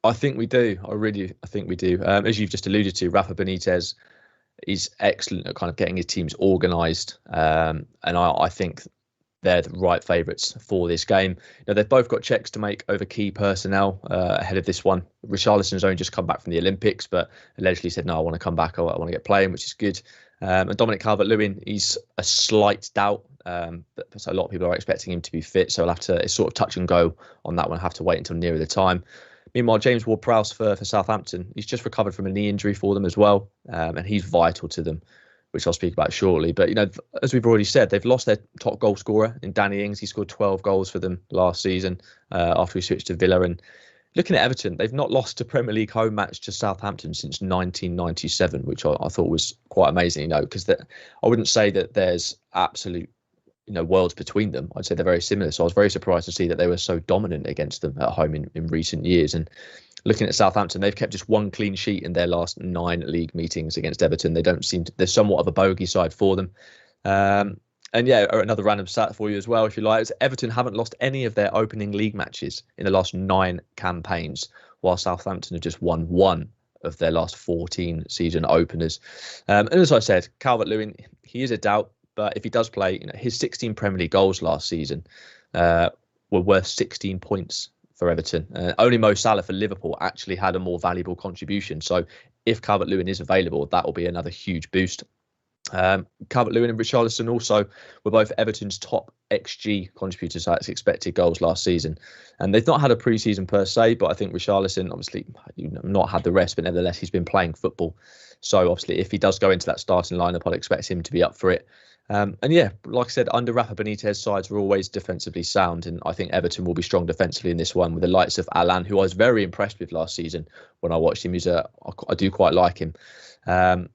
I think we do. I think we do. As you've just alluded to, Rafa Benitez is excellent at kind of getting his teams organised. And I think they're the right favourites for this game. They've both got checks to make over key personnel ahead of this one. Richarlison's only just come back from the Olympics, but allegedly said, no, I want to come back. I want to get playing, which is good. And Dominic Calvert-Lewin, he's a slight doubt. But a lot of people are expecting him to be fit. So it's sort of touch and go on that one. I'll have to wait until nearer the time. Meanwhile, James Ward-Prowse for Southampton, he's just recovered from a knee injury for them as well. And he's vital to them, which I'll speak about shortly. But, as we've already said, they've lost their top goal scorer in Danny Ings. He scored 12 goals for them last season after he switched to Villa. And looking at Everton, they've not lost a Premier League home match to Southampton since 1997, which I thought was quite amazing, because I wouldn't say that there's absolute worlds between them. I'd say they're very similar. So I was very surprised to see that they were so dominant against them at home in recent years. And looking at Southampton, they've kept just one clean sheet in their last 9 league meetings against Everton. They don't seem to, they're somewhat of a bogey side for them. And yeah, another random stat for you as well, if you like, is Everton haven't lost any of their opening league matches in the last 9 campaigns, while Southampton have just won 1 of their last 14 season openers. And as I said, Calvert-Lewin, he is a doubt, but if he does play, his 16 Premier League goals last season were worth 16 points for Everton. Only Mo Salah for Liverpool actually had a more valuable contribution. So if Calvert-Lewin is available, that will be another huge boost. Calvert-Lewin and Richarlison also were both Everton's top XG contributors to expected goals last season. And they've not had a pre-season per se, but I think Richarlison, obviously, not had the rest, but nevertheless, he's been playing football. So obviously, if he does go into that starting lineup, I'd expect him to be up for it. And yeah, like I said, under Rafa Benitez, sides are always defensively sound, and I think Everton will be strong defensively in this one with the likes of Alan, who I was very impressed with last season when I watched him. I do quite like him. And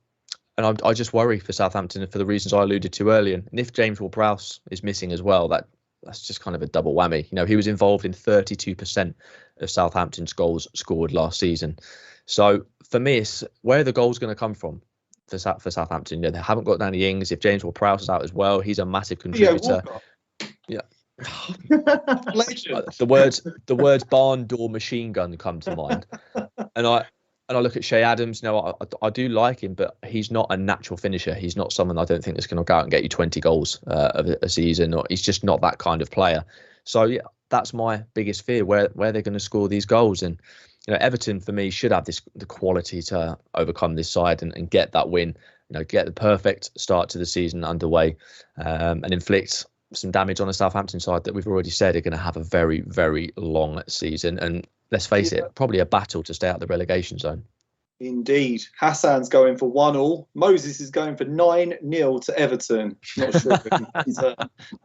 I just worry for Southampton for the reasons I alluded to earlier. And if James Ward-Prowse is missing as well, that's just kind of a double whammy. He was involved in 32% of Southampton's goals scored last season. So for me, it's where are the goals going to come from for Southampton? They haven't got Danny Ings. If James Ward-Prowse is out as well, he's a massive contributor. Yeah. the words barn door machine gun come to mind. And I look at Shea Adams, I do like him, but he's not a natural finisher. He's not someone I don't think that's going to go out and get you 20 goals a season, or he's just not that kind of player. So yeah, that's my biggest fear, where they're going to score these goals. And Everton for me should have the quality to overcome this side and get that win. Get the perfect start to the season underway, and inflict some damage on the Southampton side that we've already said are going to have a very, very long season. And let's face it, probably a battle to stay out of the relegation zone. Indeed. Hassan's going for 1-1. Moses is going for 9-0 to Everton. Not sure. He's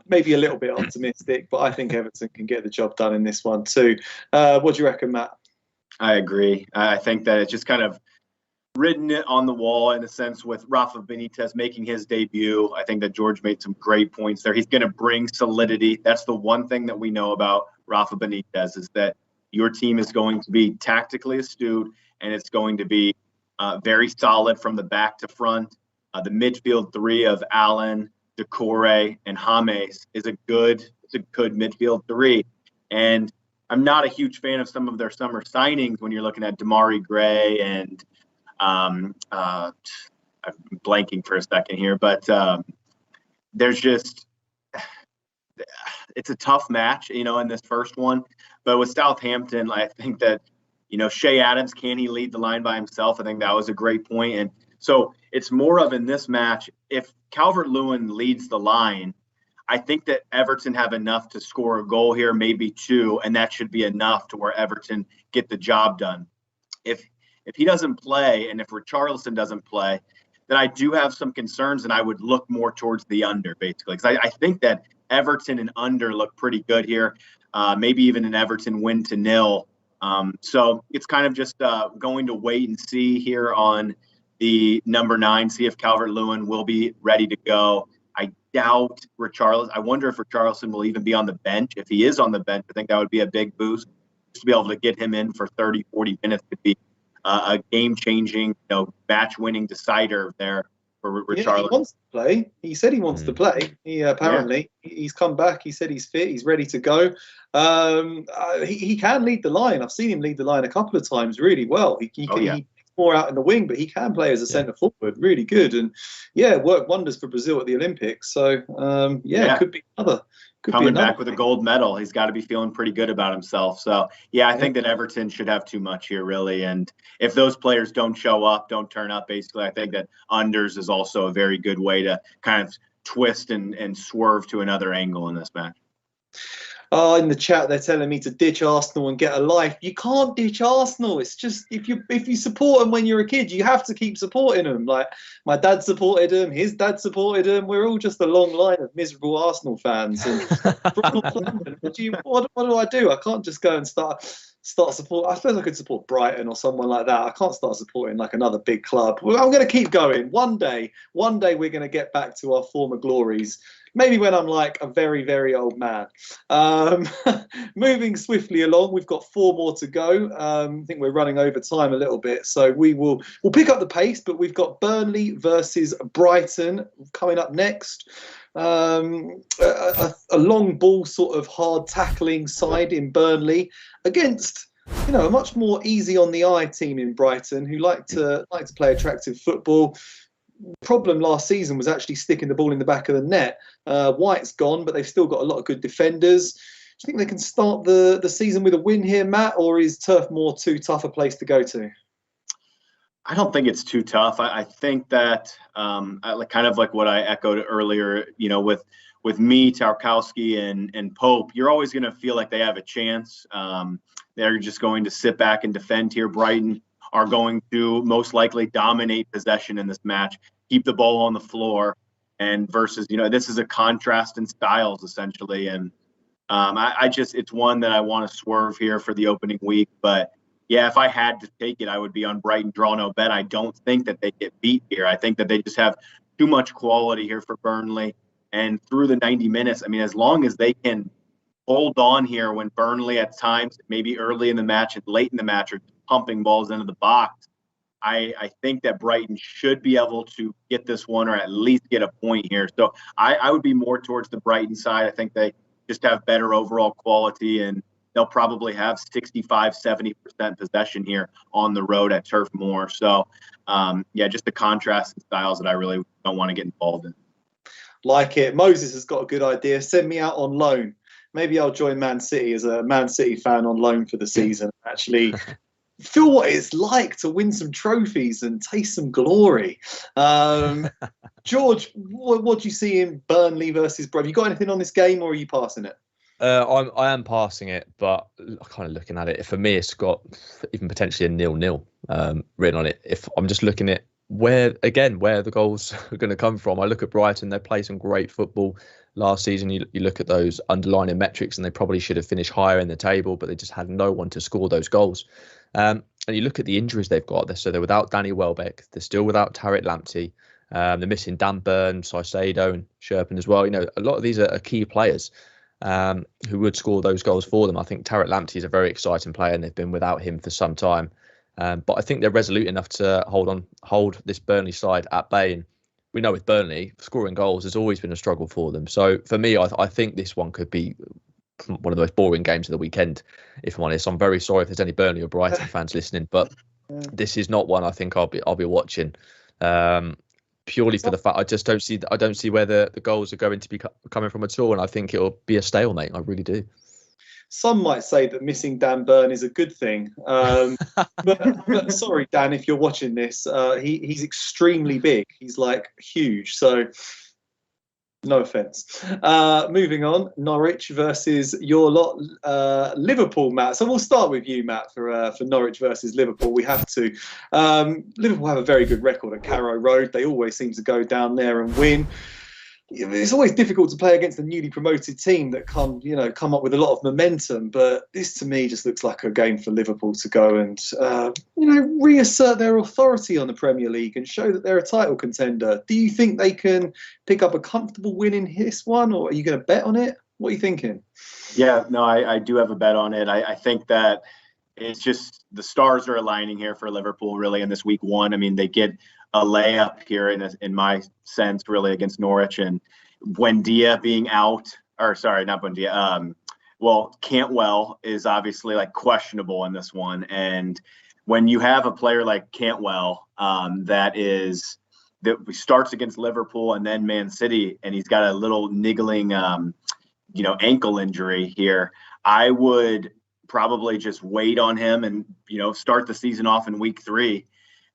maybe a little bit optimistic, but I think Everton can get the job done in this one too. What do you reckon, Matt? I agree. I think that it's just kind of written it on the wall in a sense with Rafa Benitez making his debut. I think that George made some great points there. He's going to bring solidity. That's the one thing that we know about Rafa Benitez, is that your team is going to be tactically astute, and it's going to be very solid from the back to front. The midfield 3 of Allen, Decore, and James is a good midfield 3. And I'm not a huge fan of some of their summer signings when you're looking at Damari Gray and I'm blanking for a second here, but there's just it's a tough match, in this first one. But with Southampton, I think that, Shea Adams, can he lead the line by himself? I think that was a great point. And so it's more of in this match, if Calvert-Lewin leads the line, I think that Everton have enough to score a goal here, maybe 2, and that should be enough to where Everton get the job done. If he doesn't play, and if Richarlison doesn't play, then I do have some concerns, and I would look more towards the under, basically. Because I think that Everton and under look pretty good here, maybe even an Everton win to 0. So it's kind of just going to wait and see here on the number 9, see if Calvert-Lewin will be ready to go. I doubt Richarlison. I wonder if Richarlison will even be on the bench. If he is on the bench, I think that would be a big boost. Just to be able to get him in for 30, 40 minutes could be a game-changing, match-winning decider there for Richarlison. Yeah, he wants to play. He said he wants to play. He apparently he's come back. He said he's fit. He's ready to go. He can lead the line. I've seen him lead the line a couple of times really well. He's more out in the wing, but he can play as a centre forward. Really good, and worked wonders for Brazil at the Olympics. So could be another. Coming back with a gold medal, he's got to be feeling pretty good about himself. So, I think that Everton should have too much here, really. And if those players don't show up, don't turn up, basically, I think that unders is also a very good way to kind of twist and swerve to another angle in this match. Oh, in the chat, they're telling me to ditch Arsenal and get a life. You can't ditch Arsenal. It's just if you support them when you're a kid, you have to keep supporting them. Like my dad supported them, his dad supported them. We're all just a long line of miserable Arsenal fans. And what do I do? I can't just go and start support. I suppose I could support Brighton or someone like that. I can't start supporting like another big club. Well, I'm going to keep going. One day we're going to get back to our former glories. Maybe when I'm like a very, very old man. Moving swiftly along, we've got 4 more to go. I think we're running over time a little bit, so we'll pick up the pace. But we've got Burnley versus Brighton coming up next. A long ball sort of hard tackling side in Burnley against a much more easy on the eye team in Brighton who like to play attractive football. Problem last season was actually sticking the ball in the back of the net. White's gone, but they've still got a lot of good defenders. Do you think they can start the season with a win here, Matt, or is Turf Moor too tough a place to go to? I don't think it's too tough. I think that kind of like what I echoed earlier, with me, Tarkowski, and Pope, you're always going to feel like they have a chance. They're just going to sit back and defend here. Brighton are going to most likely dominate possession in this match, keep the ball on the floor, and versus, this is a contrast in styles essentially. And it's one that I want to swerve here for the opening week. But if I had to take it, I would be on Brighton draw no bet. I don't think that they get beat here. I think that they just have too much quality here for Burnley. And through the 90 minutes, as long as they can hold on here when Burnley at times, maybe early in the match and late in the match, are pumping balls into the box, I think that Brighton should be able to get this one or at least get a point here. So I would be more towards the Brighton side. I think they just have better overall quality, and they'll probably have 65-70% possession here on the road at Turf Moor. So, just the contrast in styles that I really don't want to get involved in. Like it. Moses has got a good idea. Send me out on loan. Maybe I'll join Man City as a Man City fan on loan for the season. Actually feel what it's like to win some trophies and taste some glory. George, what do you see in Burnley versus Brighton? You got anything on this game, or are you passing it? I am passing it, but kind of looking at it, for me, it's got even potentially a 0-0 written on it. If I'm just looking at where the goals are going to come from, I look at Brighton. They play some great football last season. You look at those underlying metrics, and they probably should have finished higher in the table, but they just had no one to score those goals. And you look at the injuries they've got. So they're without Danny Welbeck. They're still without Tariq Lamptey. They're missing Dan Burn, Caicedo, and Sherpin as well. A lot of these are key players who would score those goals for them. I think Tariq Lamptey is a very exciting player, and they've been without him for some time. But I think they're resolute enough to hold this Burnley side at bay. And we know with Burnley, scoring goals has always been a struggle for them. So for me, I think this one could be one of the most boring games of the weekend, if I'm honest. I'm very sorry if there's any Burnley or Brighton fans listening, but this is not one I think I'll be watching. Purely for the fact I don't see where the goals are going to be coming from at all, and I think it'll be a stalemate. I really do. Some might say that missing Dan Burn is a good thing, but sorry, Dan, if you're watching this, he's extremely big. He's like huge. So no offence. Moving on, Norwich versus your lot, Liverpool, Matt. So we'll start with you, Matt, for Norwich versus Liverpool. We have to. Liverpool have a very good record at Carrow Road. They always seem to go down there and win. it's always difficult to play against a newly promoted team that come up with a lot of momentum. But this, to me, just looks like a game for Liverpool to go and reassert their authority on the Premier League and show that they're a title contender. Do you think they can pick up a comfortable win in this one, or are you going to bet on it? What are you thinking? Yeah, no, I do have a bet on it. I think that it's just the stars are aligning here for Liverpool really in this week one. I mean, they get a layup here in my sense really against Norwich, and Buendia being out, or sorry, not Buendia. Cantwell is obviously like questionable in this one. And when you have a player like Cantwell that starts against Liverpool and then Man City, and he's got a little niggling ankle injury here, I would probably just wait on him and, start the season off in week 3.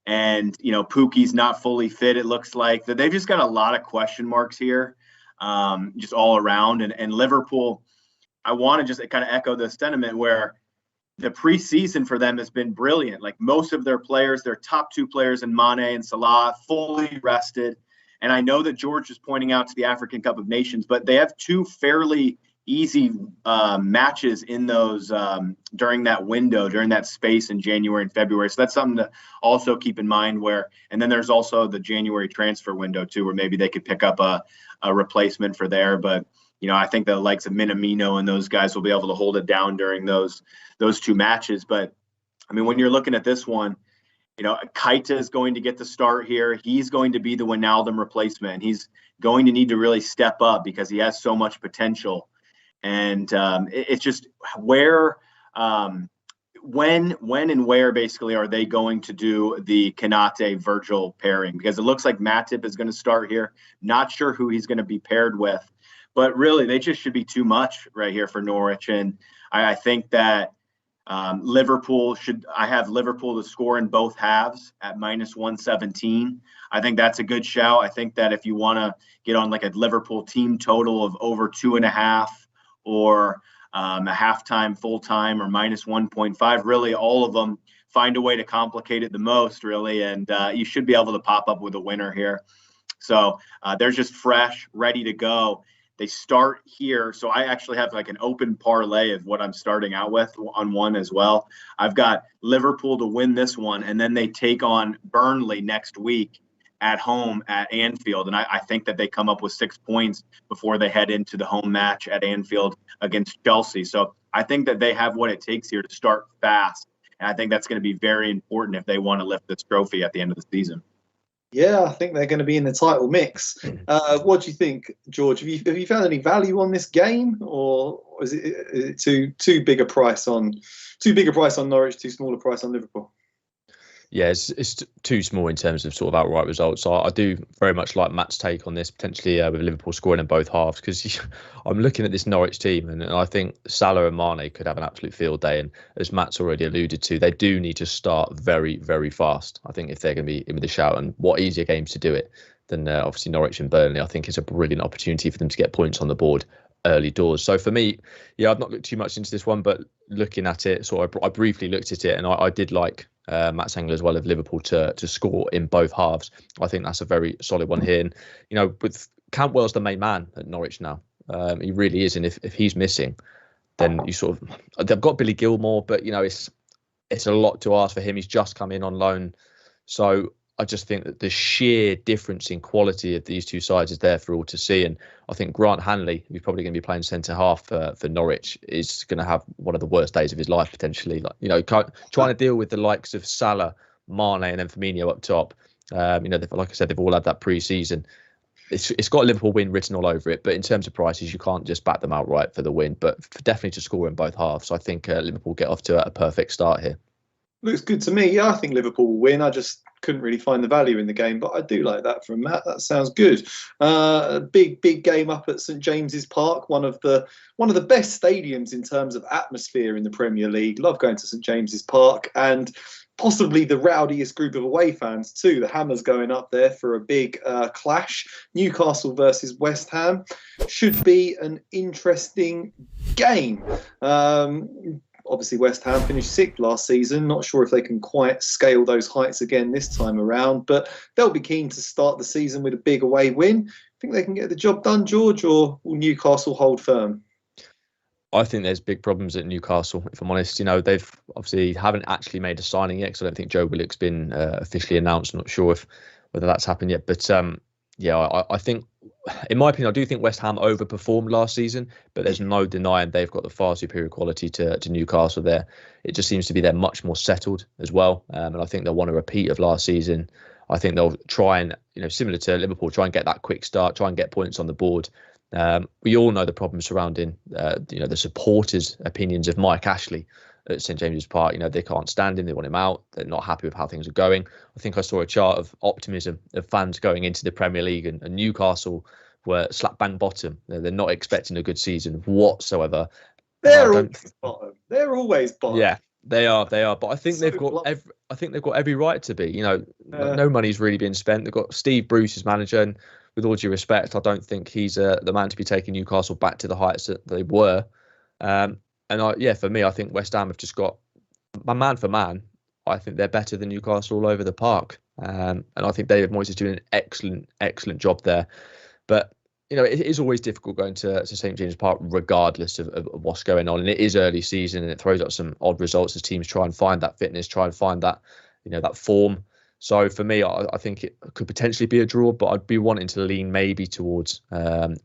And, Pukki's not fully fit. It looks like that they've just got a lot of question marks here, just all around. And Liverpool, I want to just kind of echo the sentiment where the preseason for them has been brilliant. Like most of their players, their top 2 players in Mane and Salah, fully rested. And I know that George is pointing out to the African Cup of Nations, but they have 2 fairly easy matches in those during that window, during that space in January and February. So that's something to also keep in mind and then there's also the January transfer window too, where maybe they could pick up a replacement for there. But, I think the likes of Minamino and those guys will be able to hold it down during those 2 matches. But I mean, when you're looking at this one, Keita is going to get the start here. He's going to be the Wijnaldum replacement. He's going to need to really step up because he has so much potential. And it's just when and where basically are they going to do the Konate-Virgil pairing? Because it looks like Matip is going to start here. Not sure who he's going to be paired with. But really, they just should be too much right here for Norwich. And I think that Liverpool I have Liverpool to score in both halves at -117. I think that's a good shout. I think that if you want to get on like a Liverpool team total of over 2.5 or a halftime, full time, or -1.5, really all of them find a way to complicate it the most, really. And you should be able to pop up with a winner here. So they're just fresh, ready to go. They start here. So I actually have like an open parlay of what I'm starting out with on one as well. I've got Liverpool to win this one, and then they take on Burnley next week at home at Anfield. And I think that they come up with 6 points before they head into the home match at Anfield against Chelsea. So I think that they have what it takes here to start fast. And I think that's going to be very important if they want to lift this trophy at the end of the season. Yeah, I think they're going to be in the title mix. What do you think, George? Have you found any value on this game, or is it too big a price on Norwich, too small a price on Liverpool? Yeah, it's too small in terms of sort of outright results. So I do very much like Matt's take on this, potentially with Liverpool scoring in both halves, because I'm looking at this Norwich team and I think Salah and Mane could have an absolute field day. And as Matt's already alluded to, they do need to start very, very fast. I think if they're going to be in with a shout, and what easier games to do it than obviously Norwich and Burnley, I think it's a brilliant opportunity for them to get points on the board early doors. So for me, I've not looked too much into this one, but looking at it, I briefly looked at it, and I did like Matt's angle as well of Liverpool to score in both halves. I think that's a very solid one here. And with Cantwell's the main man at Norwich now. He really is, and if he's missing, then they've got Billy Gilmore, but it's a lot to ask for him. He's just come in on loan, so I just think that the sheer difference in quality of these two sides is there for all to see. And I think Grant Hanley, who's probably going to be playing centre half for Norwich, is going to have one of the worst days of his life potentially. Trying to deal with the likes of Salah, Mane, and then Firmino up top. Like I said, they've all had that pre-season. It's got a Liverpool win written all over it, but in terms of prices, you can't just back them outright for the win, but definitely to score in both halves. So I think Liverpool get off to a perfect start here. Looks good to me. Yeah, I think Liverpool will win. I just couldn't really find the value in the game, but I do like that from Matt. That sounds good. A big game up at St James's Park, one of the best stadiums in terms of atmosphere in the Premier League. Love going to St James's Park, and possibly the rowdiest group of away fans too. The Hammers going up there for a big clash. Newcastle versus West Ham should be an interesting game. Obviously, West Ham finished 6th last season. Not sure if they can quite scale those heights again this time around, but they'll be keen to start the season with a big away win. Think they can get the job done, George, or will Newcastle hold firm? I think there's big problems at Newcastle, if I'm honest. They've obviously haven't actually made a signing yet, because I don't think Joe Willock's been officially announced. I'm not sure whether that's happened yet. But I think, in my opinion, I do think West Ham overperformed last season, but there's no denying they've got the far superior quality to Newcastle there. It just seems to be they're much more settled as well. And I think they'll want a repeat of last season. I think they'll try and, similar to Liverpool, try and get that quick start, try and get points on the board. We all know the problems surrounding, the supporters' opinions of Mike Ashley at St James's Park. They can't stand him. They want him out. They're not happy with how things are going. I think I saw a chart of optimism of fans going into the Premier League, and Newcastle were slap bang bottom. They're not expecting a good season whatsoever. They're always bottom. They're always bottom. Yeah, they are. But I think they've got every right to be. No money's really being spent. They've got Steve Bruce as manager, and with all due respect, I don't think he's the man to be taking Newcastle back to the heights that they were. For me, I think West Ham have just got, man for man, I think they're better than Newcastle all over the park. And I think David Moyes is doing an excellent job there. But, it is always difficult going to St James's Park, regardless of what's going on. And it is early season, and it throws up some odd results as teams try and find that fitness, try and find that, that form. So for me, I think it could potentially be a draw, but I'd be wanting to lean maybe towards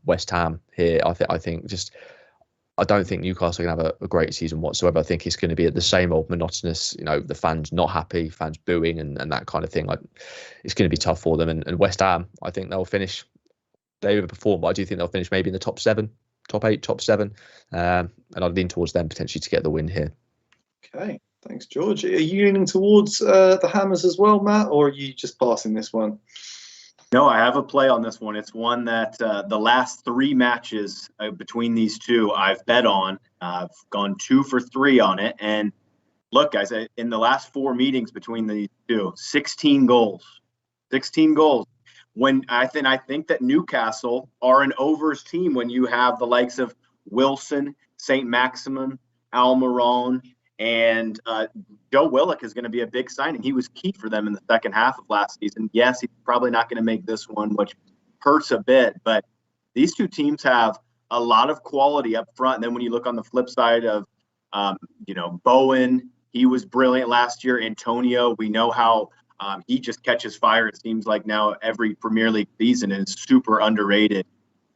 West Ham here. I don't think Newcastle are going to have a great season whatsoever. I think it's going to be the same old monotonous, the fans not happy, fans booing and that kind of thing. It's going to be tough for them. And West Ham, I think they'll finish, they overperform, but I do think they'll finish maybe in the top 8, top 7. And I'd lean towards them potentially to get the win here. Okay. Thanks, George. Are you leaning towards the Hammers as well, Matt, or are you just passing this one? No, I have a play on this one. It's one that the last 3 matches between these two I've bet on. I've gone 2 for 3 on it. And look, guys, in the last 4 meetings between these two, 16 goals. 16 goals. When I think that Newcastle are an overs team when you have the likes of Wilson, St. Maximin, Almiron, and Joe Willock is going to be a big signing. He was key for them in the second half of last season. Yes, he's probably not going to make this one, which hurts a bit. But these two teams have a lot of quality up front. And then when you look on the flip side of, Bowen, he was brilliant last year. Antonio, we know how he just catches fire. It seems like now every Premier League season is super underrated.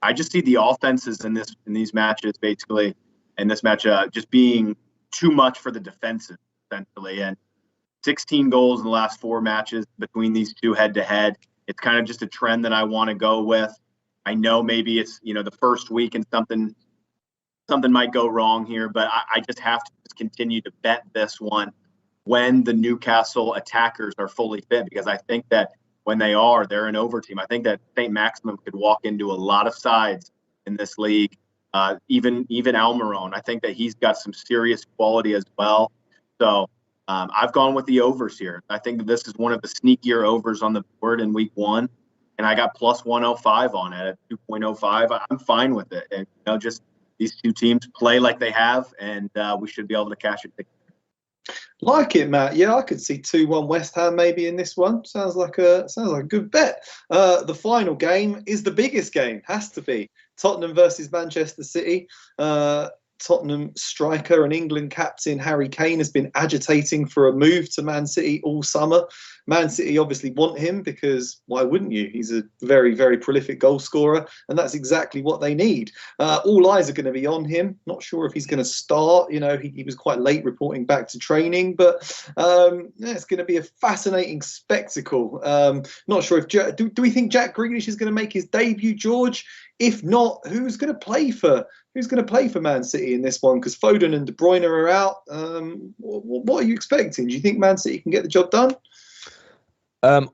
I just see the offenses in these matches, basically, in this match just being too much for the defensive, essentially. And 16 goals in the last 4 matches between these two head-to-head. It's kind of just a trend that I want to go with. I know maybe it's, the first week and something might go wrong here, but I just have to continue to bet this one when the Newcastle attackers are fully fit, because I think that when they're an over team. I think that St. Maximin could walk into a lot of sides in this league. Even Almiron, I think that he's got some serious quality as well. So I've gone with the overs here. I think that this is one of the sneakier overs on the board in week 1, and I got plus 105 on it at 2.05. I'm fine with it. And just these two teams play like they have, and we should be able to cash it. Like it, Matt. Yeah, I could see 2-1 West Ham maybe in this one. Sounds like a good bet. The final game is the biggest game. Has to be Tottenham versus Manchester City. Tottenham striker and England captain Harry Kane has been agitating for a move to Man City all summer. Man City obviously want him because why wouldn't you? He's a very, very prolific goal scorer, and that's exactly what they need. All eyes are going to be on him. Not sure if he's going to start. He was quite late reporting back to training, but it's going to be a fascinating spectacle. Not sure if do we think Jack Grealish is going to make his debut, George? If not, who's going to play for Man City in this one? Because Foden and De Bruyne are out. What are you expecting? Do you think Man City can get the job done? I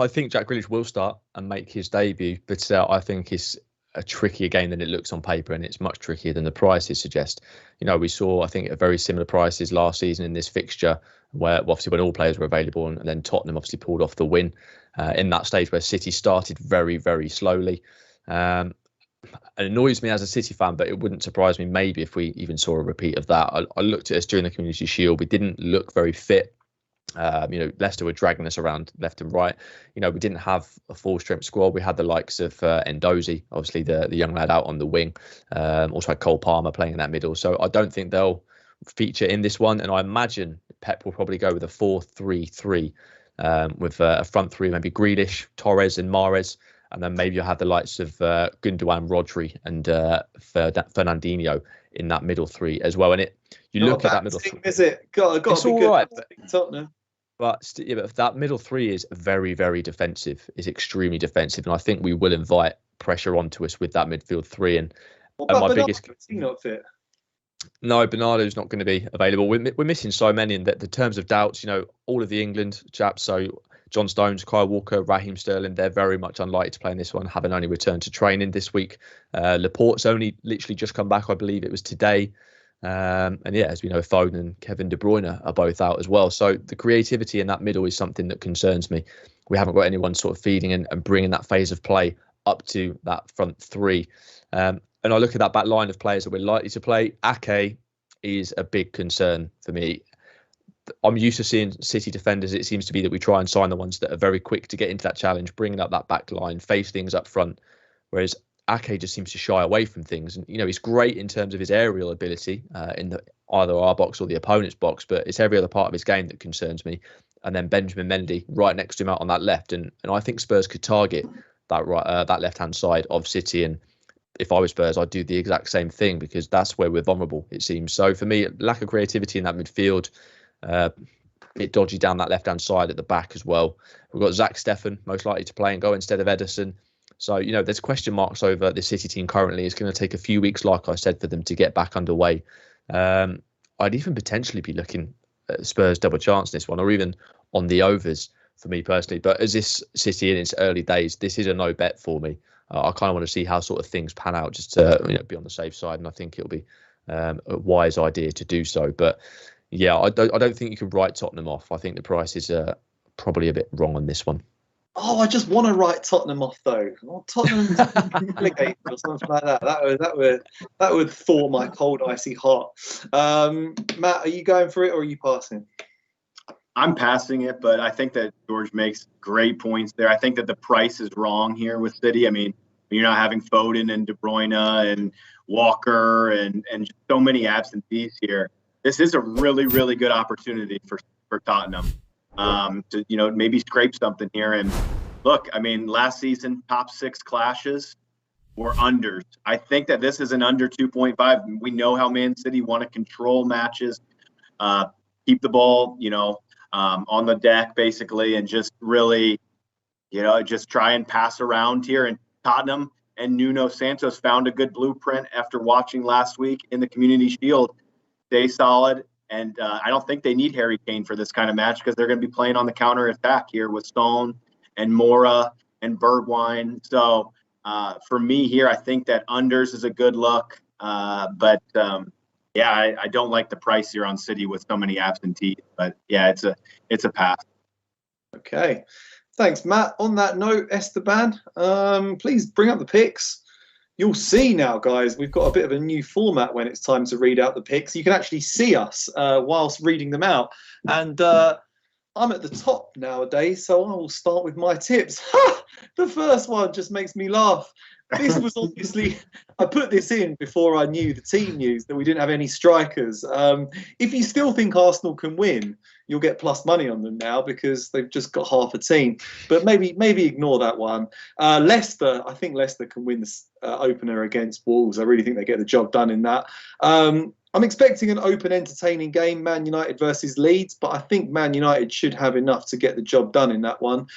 think Jack Grealish will start and make his debut, but I think it's a trickier game than it looks on paper, and it's much trickier than the prices suggest. We saw, I think, very similar prices last season in this fixture, where obviously when all players were available, and then Tottenham obviously pulled off the win in that stage where City started very, very slowly. It annoys me as a City fan, but it wouldn't surprise me maybe if we even saw a repeat of that. I looked at us during the Community Shield. We didn't look very fit Leicester were dragging us around left and right. We didn't have a full strength squad. We had the likes of Ndozi, obviously the young lad out on the wing. Also had Cole Palmer playing in that middle. So I don't think they'll feature in this one. And I imagine Pep will probably go with a 4-3-3 with a front three, maybe Grealish, Torres and Mahrez. And then maybe you'll have the likes of Gundogan, Rodri and Fernandinho in that middle three as well. And you look at that middle three. Is it? Got it's to be all good. right. Tottenham. But that middle three is very, very defensive, is extremely defensive. And I think we will invite pressure onto us with that midfield three. And my biggest... Is he not fit? No, Bernardo's not going to be available. We're missing so many in the terms of doubts. All of the England chaps, so John Stones, Kyle Walker, Raheem Sterling, they're very much unlikely to play in this one, having only returned to training this week. Laporte's only literally just come back, I believe it was today. And yeah, as we know, Foden and Kevin De Bruyne are both out as well. So the creativity in that middle is something that concerns me. We haven't got anyone sort of feeding and bringing that phase of play up to that front three. And I look at that back line of players that we're likely to play. Ake is a big concern for me. I'm used to seeing City defenders. It seems to be that we try and sign the ones that are very quick to get into that challenge, bringing up that back line, face things up front. Whereas Ake just seems to shy away from things. And, he's great in terms of his aerial ability in either our box or the opponent's box, but it's every other part of his game that concerns me. And then Benjamin Mendy right next to him out on that left. And I think Spurs could target that left-hand side of City. And if I was Spurs, I'd do the exact same thing because that's where we're vulnerable, it seems. So for me, lack of creativity in that midfield, bit dodgy down that left-hand side at the back as well. We've got Zach Steffen most likely to play and go instead of Ederson. So, there's question marks over the City team currently. It's going to take a few weeks, like I said, for them to get back underway. I'd even potentially be looking at Spurs double chance in this one, or even on the overs for me personally. But as this City in its early days, this is a no bet for me. I kind of want to see how sort of things pan out just to be on the safe side. And I think it'll be a wise idea to do so. But yeah, I don't think you can write Tottenham off. I think the price is probably a bit wrong on this one. Oh, I just want to write Tottenham off though. Tottenham relegated or something like that. That would thaw my cold, icy heart. Matt, are you going for it or are you passing? I'm passing it, but I think that George makes great points there. I think that the price is wrong here with City. I mean, you're not having Foden and De Bruyne and Walker and just so many absentees here. This is a really, really good opportunity for Tottenham. To maybe scrape something here. And look, I mean, last season top 6 clashes were unders. I think that this is an under 2.5. We know how Man City want to control matches, keep the ball, on the deck basically, and just really, just try and pass around here. And Tottenham and Nuno Santos found a good blueprint after watching last week in the Community Shield. Stay solid. And I don't think they need Harry Kane for this kind of match because they're going to be playing on the counter attack here with Stone and Mora and Bergwijn. So for me here, I think that unders is a good look. But I don't like the price here on City with so many absentees. But yeah, it's a pass. Okay. Thanks, Matt. On that note, Esteban, please bring up the picks. You'll see now, guys, we've got a bit of a new format when it's time to read out the picks. You can actually see us whilst reading them out. And I'm at the top nowadays, so I will start with my tips. The first one just makes me laugh. This was obviously, I put this in before I knew the team news that we didn't have any strikers. If you still think Arsenal can win, you'll get plus money on them now because they've just got half a team. But maybe ignore that one. Leicester, I think Leicester can win the opener against Wolves. I really think they get the job done in that. I'm expecting an open, entertaining game, Man United versus Leeds, but I think Man United should have enough to get the job done in that one.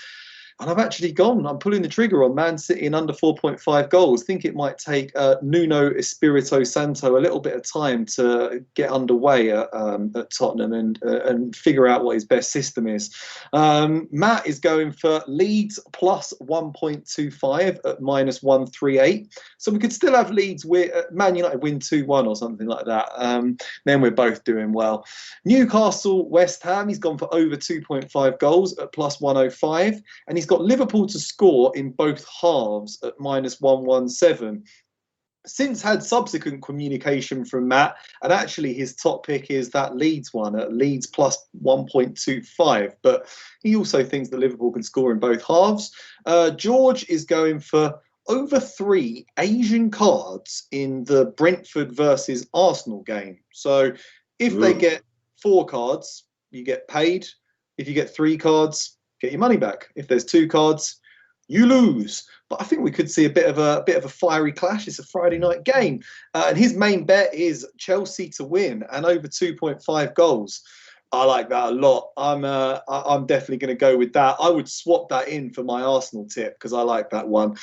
And I'm pulling the trigger on Man City in under 4.5 goals. I think it might take Nuno Espirito Santo a little bit of time to get underway at Tottenham and figure out what his best system is. Matt is going for Leeds plus 1.25 at minus 138. So we could still have Leeds Man United win 2-1 or something like that. Then we're both doing well. Newcastle, West Ham, he's gone for over 2.5 goals at plus 105. And he's got Liverpool to score in both halves at minus 117. since had subsequent communication from Matt, and actually his top pick is that Leeds one at Leeds plus 1.25. But he also thinks that Liverpool can score in both halves. George is going for over 3 Asian cards in the Brentford versus Arsenal game. So if they get 4 cards, you get paid. If you get 3 cards, get your money back. If there's 2 cards, you lose. But I think we could see a bit of a fiery clash. It's a Friday night game, and his main bet is Chelsea to win and over 2.5 goals. I like that a lot. I'm definitely going to go with that. I would swap that in for my Arsenal tip because I like that one.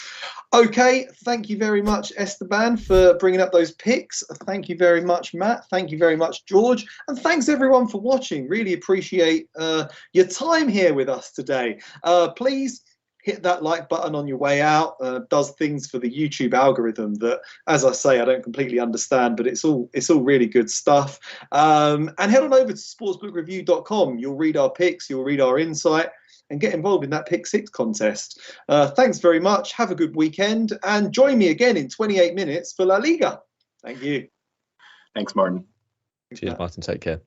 Okay, thank you very much, Esteban, for bringing up those picks. Thank you very much, Matt. Thank you very much, George. And thanks, everyone, for watching. Really appreciate your time here with us today. Please hit that like button on your way out. Does things for the YouTube algorithm that, as I say, I don't completely understand, but it's all really good stuff. And head on over to sportsbookreview.com. You'll read our picks, you'll read our insight, and get involved in that Pick 6 contest. Thanks very much. Have a good weekend, and join me again in 28 minutes for La Liga. Thank you. Thanks, Martin. Cheers, Martin. Take care.